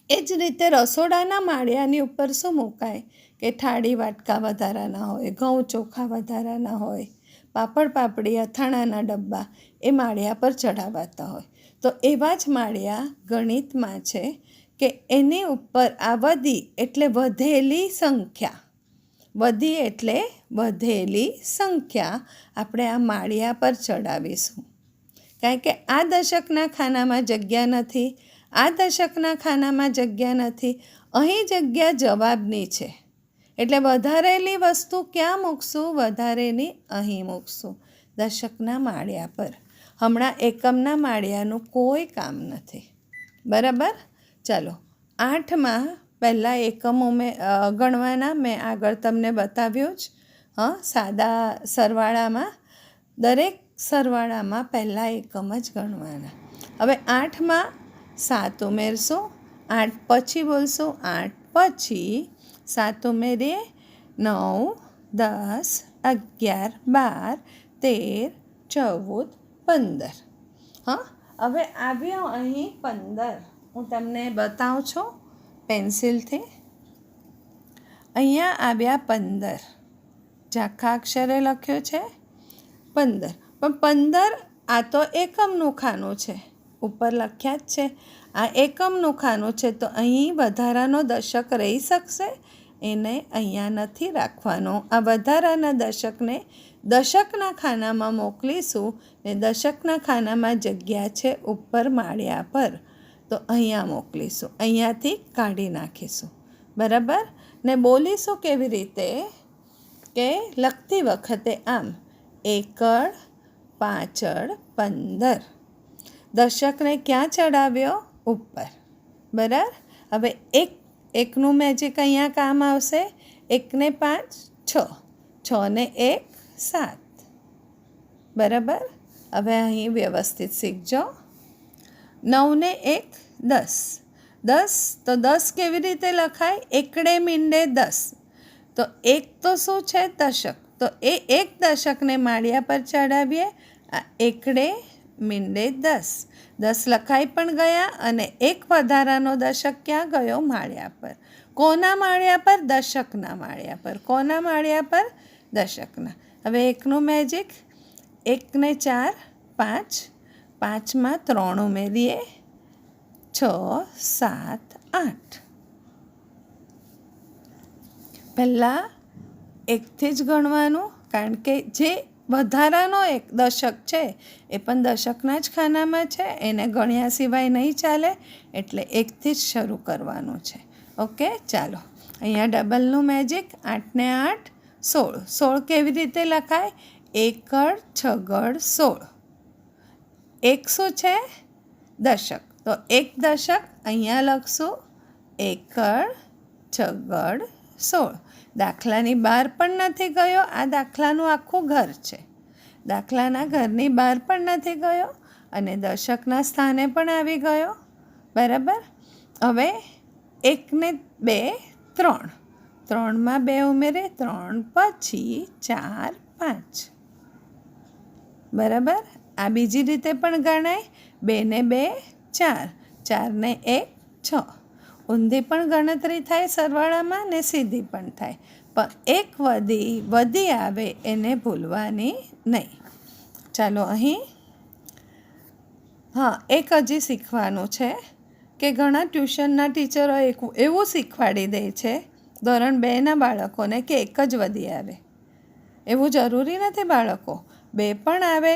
Speaker 1: એ જ રીતે રસોડાના માળિયાની ઉપર શું મુકાય? કે થાળી વાટકા વધારાના હોય, ઘઉં ચોખા વધારાના હોય, પાપડ પાપડી, અથાણાના ડબ્બા એ માળિયા પર ચડાવાતા હોય. તો એવા જ માળિયા ગણિતમાં છે કે એની ઉપર આ વધી એટલે વધેલી સંખ્યા. વધી એટલે વધેલી સંખ્યા આપણે આ માળિયા પર ચડાવીશું. કારણ કે આ દશકના ખાનામાં જગ્યા નથી, આ દશકના ખાનામાં જગ્યા નથી, અહીં જગ્યા જવાબની છે. એટલે વધારેલી વસ્તુ ક્યાં મૂકશું? વધારેની અહીં મૂકશું, દશકના માળિયા પર. હમણાં એકમના માળિયાનું કોઈ કામ નથી. બરાબર. ચાલો, 8માં પહેલાં એકમો ગણવાના મેં આગળ તમને બતાવ્યું જ. સાદા સરવાળામાં દરેક સરવાળામાં પહેલાં એકમ જ ગણવાના. હવે 8માં 7 ઉમેરશું, 8 પછી બોલશું, 8 પછી 7 ઉમેરીએ 9, 10, 11, 12, 13, 14, 15. હવે આવ્યો અહીં 15. હું તમને બતાવું છું પેન્સિલથી. અહીંયા આવ્યા 15. ઝાંખા અક્ષરે લખ્યું છે 15. પણ 15 આ તો એકમનું ખાનું છે, ઉપર લખ્યા જ છે. આ એકમનું ખાનું છે, તો અહીં વધારાનો દશક રહી શકશે? એને અહીંયા નથી રાખવાનો. આ વધારાના દશકને દશકના ખાનામાં મોકલીશું ને દશકના ખાનામાં જગ્યા છે ઉપર માળિયા પર, તો અહીંયા મોકલીશું. અહીંયાથી કાઢી નાખીશું. બરાબર ને બોલીશું કેવી રીતે કે લખતી વખતે આમ એકડ પાંચડ 15. દશકને ક્યાં ચડાવ્યો? ઉપર. બરાબર. હવે એકનું મેજિક અહીંયા કામ આવશે. 1 ને 5 6, 6 ને 1 7. બરાબર. હવે અહીં વ્યવસ્થિત શીખજો. 9 ને 1 10. 10 તો 10 કેવી રીતે લખાય? એકડે મીંડે 10. તો એક તો શું છે? દશક. તો એ એક દશકને માળિયા પર ચડાવીએ. આ એકડે મીંડે 10. 10 લખાઈ પણ ગયા અને એક વધારાનો દશક ક્યાં ગયો? માળિયા પર. કોના માળિયા પર? દશકના માળિયા પર. કોના માળિયા પર? દશકના. હવે એકનું મેજિક. 1 ને 4 5. 5માં 3 ઉમેરીએ 6, 7, 8. પહેલાં એકથી જ ગણવાનું, કારણ કે જે વધારાનો એક દશક છે એ પણ દશકના જ ખાનામાં છે, એને ગણ્યા સિવાય નહીં ચાલે. એટલે એકથી જ શરૂ કરવાનું છે. ઓકે, ચાલો. અહીંયા ડબલનું મેજિક. 8 ને 8 16. 16 કેવી રીતે લખાય? એકડ છગડ 16. એક શું છે? દશક. તો એક દશક અહીંયા લખશું. એકડ છગડ 16. દાખલાની બહાર પણ નથી ગયો. આ દાખલાનું આખું ઘર છે. દાખલાના ઘરની બહાર પણ નથી ગયો અને દશકના સ્થાને પણ આવી ગયો. બરાબર. હવે 1 ને 2 3. 3માં 2 ઉમેરે 3 પછી 4 5. બરાબર. આ બીજી રીતે પણ ગણાય. 2 ને 2 4. 4 ને 1 6. ઊંધી પણ ગણતરી થાય સરવાળામાં ને સીધી પણ થાય. પણ એક વધી આવે એને ભૂલવાની નહીં. ચાલો અહીં એક હજી શીખવાનું છે કે ઘણા ટ્યુશનના ટીચરો એવું શીખવાડી દે છે ધોરણ 2ના બાળકોને કે એક જ વધી આવે. એવું જરૂરી નથી બાળકો. 2 પણ આવે,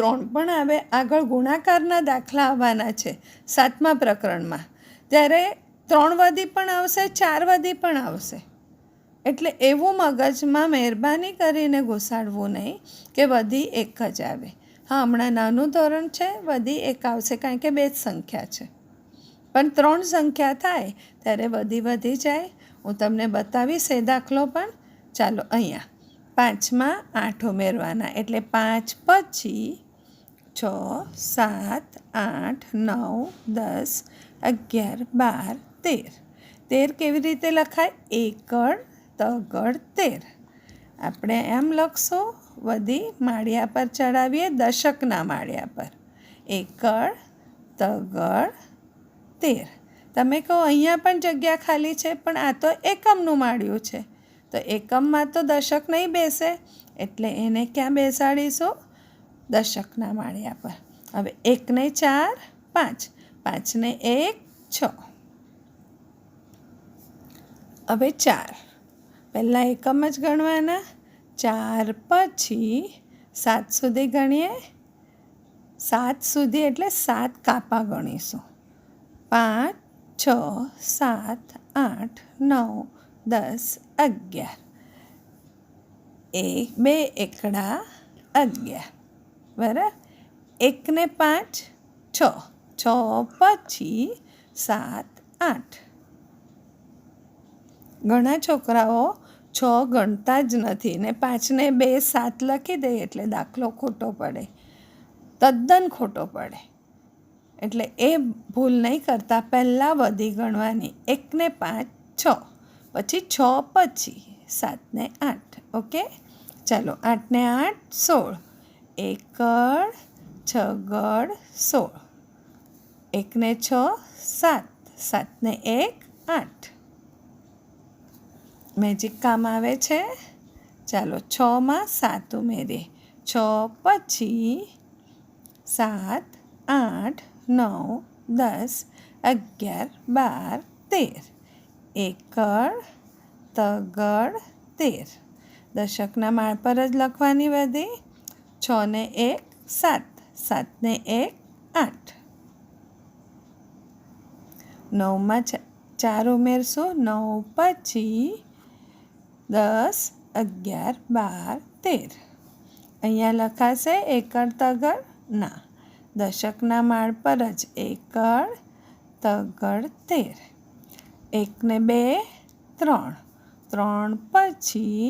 Speaker 1: 3 પણ આવે. આગળ ગુણાકારના દાખલા આવવાના છે 7મા પ્રકરણમાં. ત્યારે 3 વધી પણ આવશે, 4 વધી પણ આવશે. એટલે એવું મગજમાં મહેરબાની કરીને ઘુસાડવું નહીં કે વધી એક જ આવે. હમણાં નાનું ધોરણ છે, વધી એક આવશે કારણ કે 2 જ સંખ્યા છે. પણ 3 સંખ્યા થાય ત્યારે વધી જાય. હું તમને બતાવીશ એ દાખલો પણ. ચાલો અહીંયા 5માં 8 ઉમેરવાના. એટલે 5 પછી 6, 7, 8, 9, 10, 11, 12, 13. 13 કેવી રીતે લખાય? એકડ તગડ 13. આપણે એમ લખશું. વધી માળિયા પર ચડાવીએ દશકના માળિયા પર. એકડ તગડ 13. તમે કહો અહીંયા પણ જગ્યા ખાલી છે, પણ આ તો એકમનું માળિયું છે. તો એકમમાં તો દશક નહીં બેસે, એટલે એને ક્યાં બેસાડીશું? દશકના માળિયા પર. હવે 1 ને 4 5. 5 ને 1 6. હવે 4. પહેલાં એકમ જ ગણવાના. 4 પછી 7 સુધી ગણીએ. 7 સુધી એટલે 7 કાપા ગણીશું. 5, 6, 7, 8, 9, 10, 11. 2 એકડા 11. બરાબર. 1 ને 5 6. 6 પછી 7, 8. ઘણા છોકરાઓ 6 ગણતા જ નથી ને 5ને 2 7 લખી દઈએ એટલે દાખલો ખોટો પડે, તદ્દન ખોટો પડે. એટલે એ ભૂલ નહીં કરતા, પહેલાં વધી ગણવાની. 1 ને 5 6, પછી 6 પછી 7 ને 8. ઓકે, ચાલો 8 ને 8 16, એકડ 6 ગડ 16, 1 ને 6 7, 7 ને 1 8. મેજિક કામ આવે છે. ચાલો 6માં 7 ઉમેરીએ. 6 પછી 7 8 9 10 11 12 13, એકડ તગડ 13. દશકના માળ પર જ લખવાની વધી. 6 ને 1 7, 7 ને 1 8. 9માં 4 ઉમેરશું. 9 પછી 10 11 12 13. અહીંયા લખાશે એકડ તગડ? ના, દશકના માળ પર જ એકડ તગડ 13. 1 ને 2 3, 3 પછી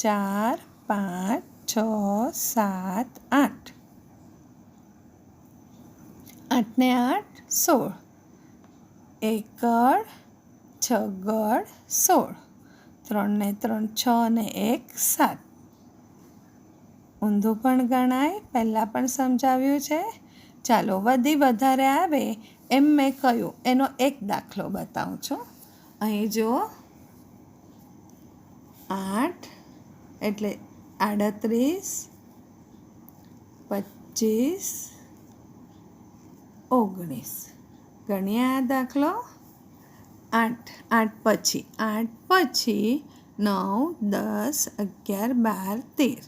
Speaker 1: 4 5 6 7 8, 8 ને 8 16, એકડ છગડ 16, 3 ને 3 6 ને 1 7. ઊંધું પણ ગણાય, પહેલાં પણ સમજાવ્યું છે. ચાલો વધી વધારે આવે એમ મેં કહ્યું એનો એક દાખલો બતાવું છું. અહીં જુઓ, 8 એટલે 38 25 19. ગણીએ આ દાખલો. 8 પછી 9 10 11 12 13.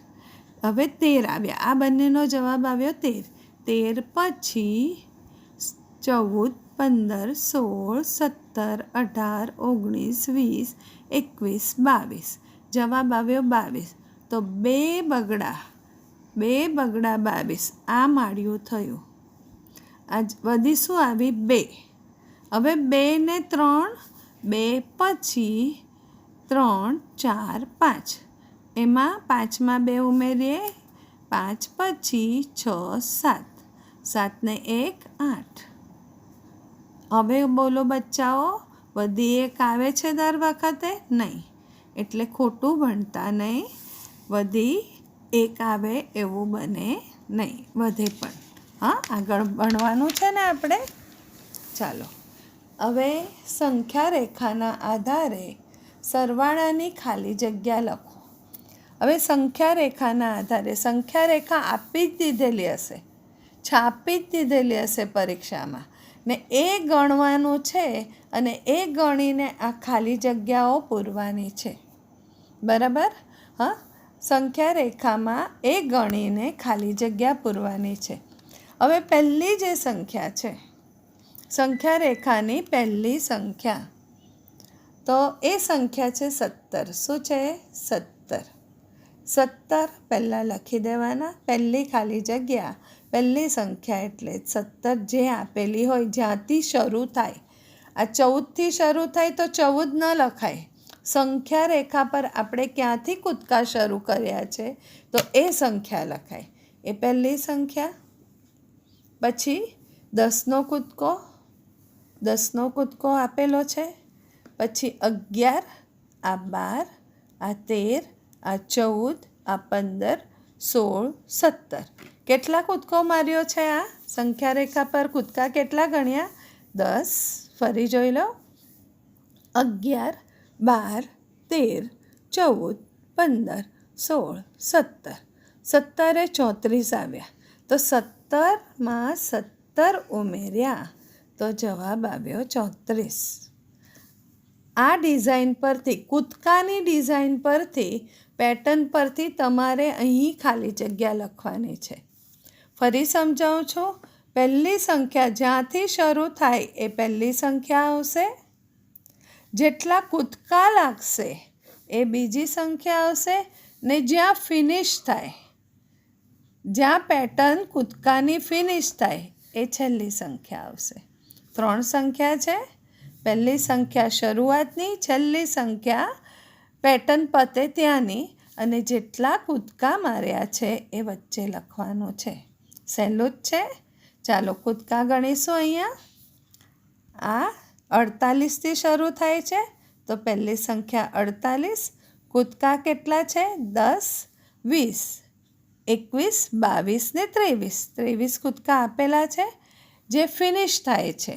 Speaker 1: હવે 13 આવ્યા. આ બંનેનો જવાબ આવ્યો 13. 13 પછી 14 15 16 17 18 19 20 21 22. જવાબ આવ્યો 22. તો 2 બગડા 22. આ માળિયું થયું. આજ વધી શું આવી? 2. હવે 2 ને 3, 2 પછી 3 4 5. એમાં 5માં 2 ઉમેરીએ. 5 પછી 6 7, 7 ને 1 8. હવે બોલો બચ્ચાઓ, વધી 1 આવે છે દર વખતે? નહીં, એટલે ખોટું ભણતા નહીં. વધી 1 આવે એવું બને નહીં, વધે પણ. હા, આગળ ભણવાનું છે ને આપણે. ચાલો હવે સંખ્યા રેખાના આધારે સરવાળાની ખાલી જગ્યા લખો. હવે સંખ્યા રેખાના આધારે, સંખ્યા રેખા આપી જ દીધેલી હશે, છાપી જ દીધેલી હશે પરીક્ષામાં, ને એ ગણવાનું છે અને એ ગણીને આ ખાલી જગ્યાઓ પૂરવાની છે. બરાબર? હા, સંખ્યા રેખામાં એ ગણીને ખાલી જગ્યા પૂરવાની છે. હવે પહેલી જે સંખ્યા છે, સંખ્યા રેખાની પહેલી સંખ્યા, તો એ સંખ્યા છે 17. શું છે? 17. 17 પહેલાં લખી દેવાના. પહેલી ખાલી જગ્યા, પહેલી સંખ્યા એટલે 17 જે આપેલી હોય, જ્યાંથી શરૂ થાય. આ 14થી શરૂ થાય તો 14 ન લખાય. સંખ્યા રેખા પર આપણે ક્યાંથી કૂદકા શરૂ કર્યા છે તો એ સંખ્યા લખાય. એ પહેલી સંખ્યા. પછી 10નો કૂદકો, 10નો કૂદકો આપેલો છે. પછી 11, આ 12, આ 13, આ 14, આ 15, 16, 17. કેટલા કૂદકો માર્યો છે આ સંખ્યા રેખા પર? કૂદકા કેટલા ગણ્યા? 10. ફરી જોઈ લો. 11, 12, 13, 14, 15, 16, 17. 17 એ 34 આવ્યા. તો 17માં 17 ઉમેર્યા તો જવાબ આવ્યો 34. આ ડિઝાઇન પરથી, કૂદકાની ડિઝાઇન પરથી, પેટર્ન પરથી તમારે અહીં ખાલી જગ્યા લખવાની છે. ફરી સમજાવું છું. પહેલી સંખ્યા જ્યાંથી શરૂ થાય એ પહેલી સંખ્યા આવશે. જેટલા કૂદકા લાગશે એ બીજી સંખ્યા આવશે. ને જ્યાં ફિનિશ થાય, જ્યાં પેટર્ન કૂદકાની ફિનિશ થાય એ છેલ્લી સંખ્યા આવશે. 3 સંખ્યા છે. પહેલી સંખ્યા શરૂઆતની, છેલ્લી સંખ્યા પેટર્ન પતે ત્યાંની અને જેટલા કૂદકા માર્યા છે એ વચ્ચે લખવાનું છે. સહેલું જ છે. ચાલો કૂદકા ગણીશું. અહીંયા આ 48થી શરૂ થાય છે તો પહેલી સંખ્યા 48. કૂદકા કેટલા છે? 10, 20, 21, 22 ને 23. 23 કૂદકા આપેલા છે જે ફિનિશ થાય છે.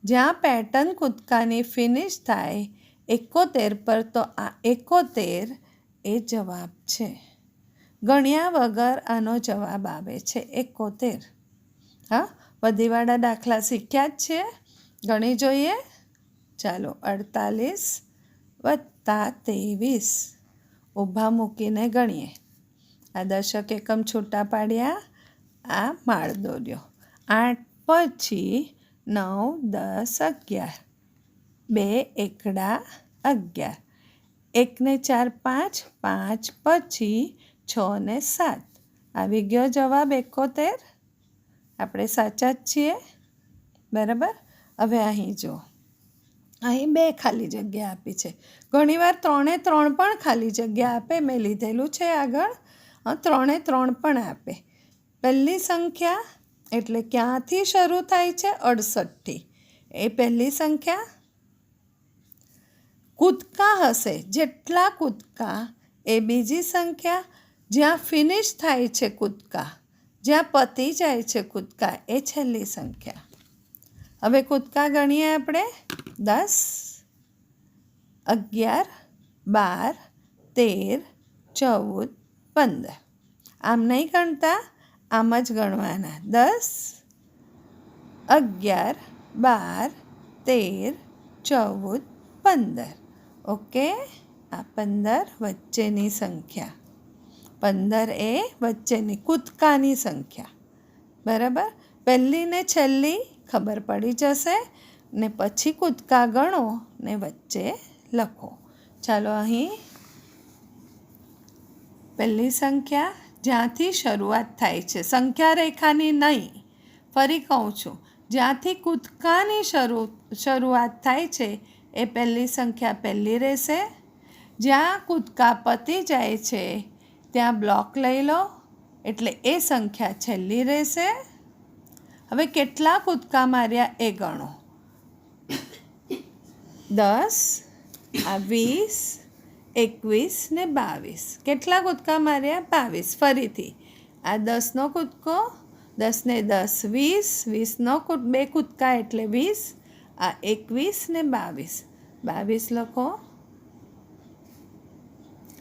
Speaker 1: જ્યાં પેટર્ન કૂદકાની ફિનિશ થાય 71 પર, તો આ 71 એ જવાબ છે. ગણ્યા વગર આનો જવાબ આવે છે 71. હા, વધીવાળા દાખલા શીખ્યા જ છે. ગણી જોઈએ. ચાલો 48 વત્તા 23 ઊભા મૂકીને ગણીએ. આ દશક એકમ છૂટા પાડ્યા, આ માળ દોર્યો. 8 પછી 9, 10, 11. 2 એકડા 11. 1 ને 4 5, 5 પછી 6 ને 7. આવી ગયો જવાબ 71. આપણે સાચા જ છીએ. બરાબર. હવે અહીં જો, અહીં 2 ખાલી જગ્યા આપી છે. ઘણીવાર 3 પણ ખાલી જગ્યા આપે. મેં લીધેલું છે આગળ. 3 પણ આપે. પહેલી સંખ્યા એટલે ક્યાંથી શરૂ થાય છે? 68થી. એ પહેલી સંખ્યા. કૂદકા હશે જેટલા કૂદકા એ બીજી સંખ્યા. જ્યાં ફિનિશ થાય છે કૂદકા, જ્યાં પતી જાય છે કૂદકા, એ છેલ્લી સંખ્યા. હવે કૂદકા ગણીએ આપણે. 10, 11, 12, 13, 14, 15. આમ નહીં ગણતા, આમ જ ગણવાના. 10, 11, 12, 13, 14, 15. ઓકે. આ 15 વચ્ચેની સંખ્યા. 15 એ વચ્ચેની કૂદકાની સંખ્યા. બરાબર. પહેલી ને છેલ્લી ખબર પડી જશે ને પછી કૂદકા ગણો ને વચ્ચે લખો. ચાલો અહીં પહેલી સંખ્યા જ્યાંથી શરૂઆત થાય છે, સંખ્યા રેખાની નહીં, ફરી કહું છું, જ્યાંથી કૂદકાની શરૂઆત થાય છે એ પહેલી સંખ્યા પહેલી રહેશે. જ્યાં કૂદકા પતી જાય છે ત્યાં બ્લોક લઈ લો એટલે એ સંખ્યા છેલ્લી રહેશે. હવે કેટલા કૂદકા માર્યા એ ગણો. 10, 20, 21 ને 22. કેટલા કૂદકા માર્યા? 22. ફરીથી આ 10નો કૂદકો, 10 ને 10, 20, 20નો 2 કૂદકા એટલે 20. આ 21 ને 22. 22 લખો.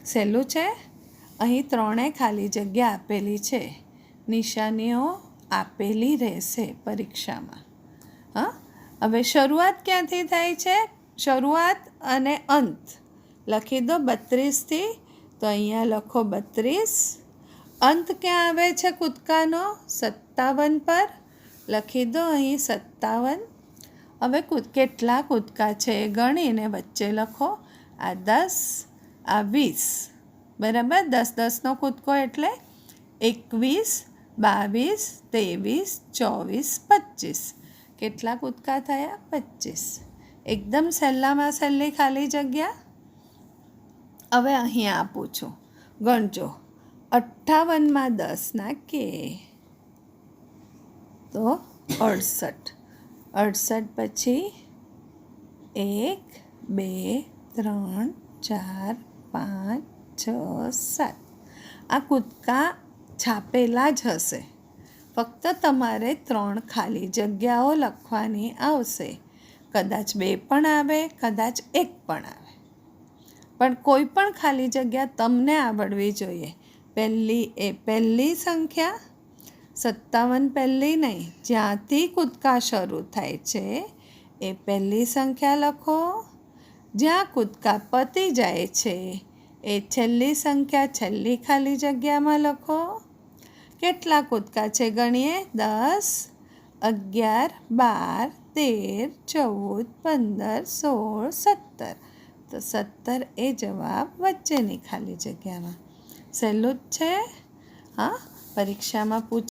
Speaker 1: સહેલું છે. અહીં 3 ખાલી જગ્યા આપેલી છે. નિશાનીઓ આપેલી રહેશે પરીક્ષામાં. હા, હવે શરૂઆત ક્યાંથી થાય છે? શરૂઆત અને અંત લખી દો 32થી. તો અહીંયા લખો 32. અંત ક્યાં આવે છે કૂદકાનો? 57 પર. લખી દો અહીં 57. હવે કેટલા કૂદકા છે એ ગણીને વચ્ચે લખો. આ 10, આ 20. બરાબર. 10, 10નો કૂદકો એટલે 21, 22, 23, 24, 25. કેટલા કૂદકા થયા? 25. એકદમ સહેલામાં સહેલી ખાલી જગ્યા. હવે અહીં આપું છું, ગણજો. 58માં 10 નાખીએ તો 68. 68 પછી 1, 2, 3, 4, 5, 6, 7. આ કૂદકા છાપેલા જ હશે. ફક્ત તમારે 3 ખાલી જગ્યાઓ લખવાની આવશે. કદાચ 2 પણ આવે, કદાચ 1 પણ આવે, પણ કોઈ પણ ખાલી જગ્યા તમને આવડવી જોઈએ. પહેલી સંખ્યા 57 પહેલી નહીં, જ્યાંથી કૂદકા શરૂ થાય છે એ પહેલી સંખ્યા લખો. જ્યાં કૂદકા પતી જાય છે એ છેલ્લી સંખ્યા છેલ્લી ખાલી જગ્યામાં લખો. કેટલા કૂદકા છે ગણીએ. 10, 11, 12, 13, 14, 15, 16, 17. તો 17 એ જવાબ વચ્ચેની ખાલી જગ્યામાં. સહેલું જ છે. હા, પરીક્ષામાં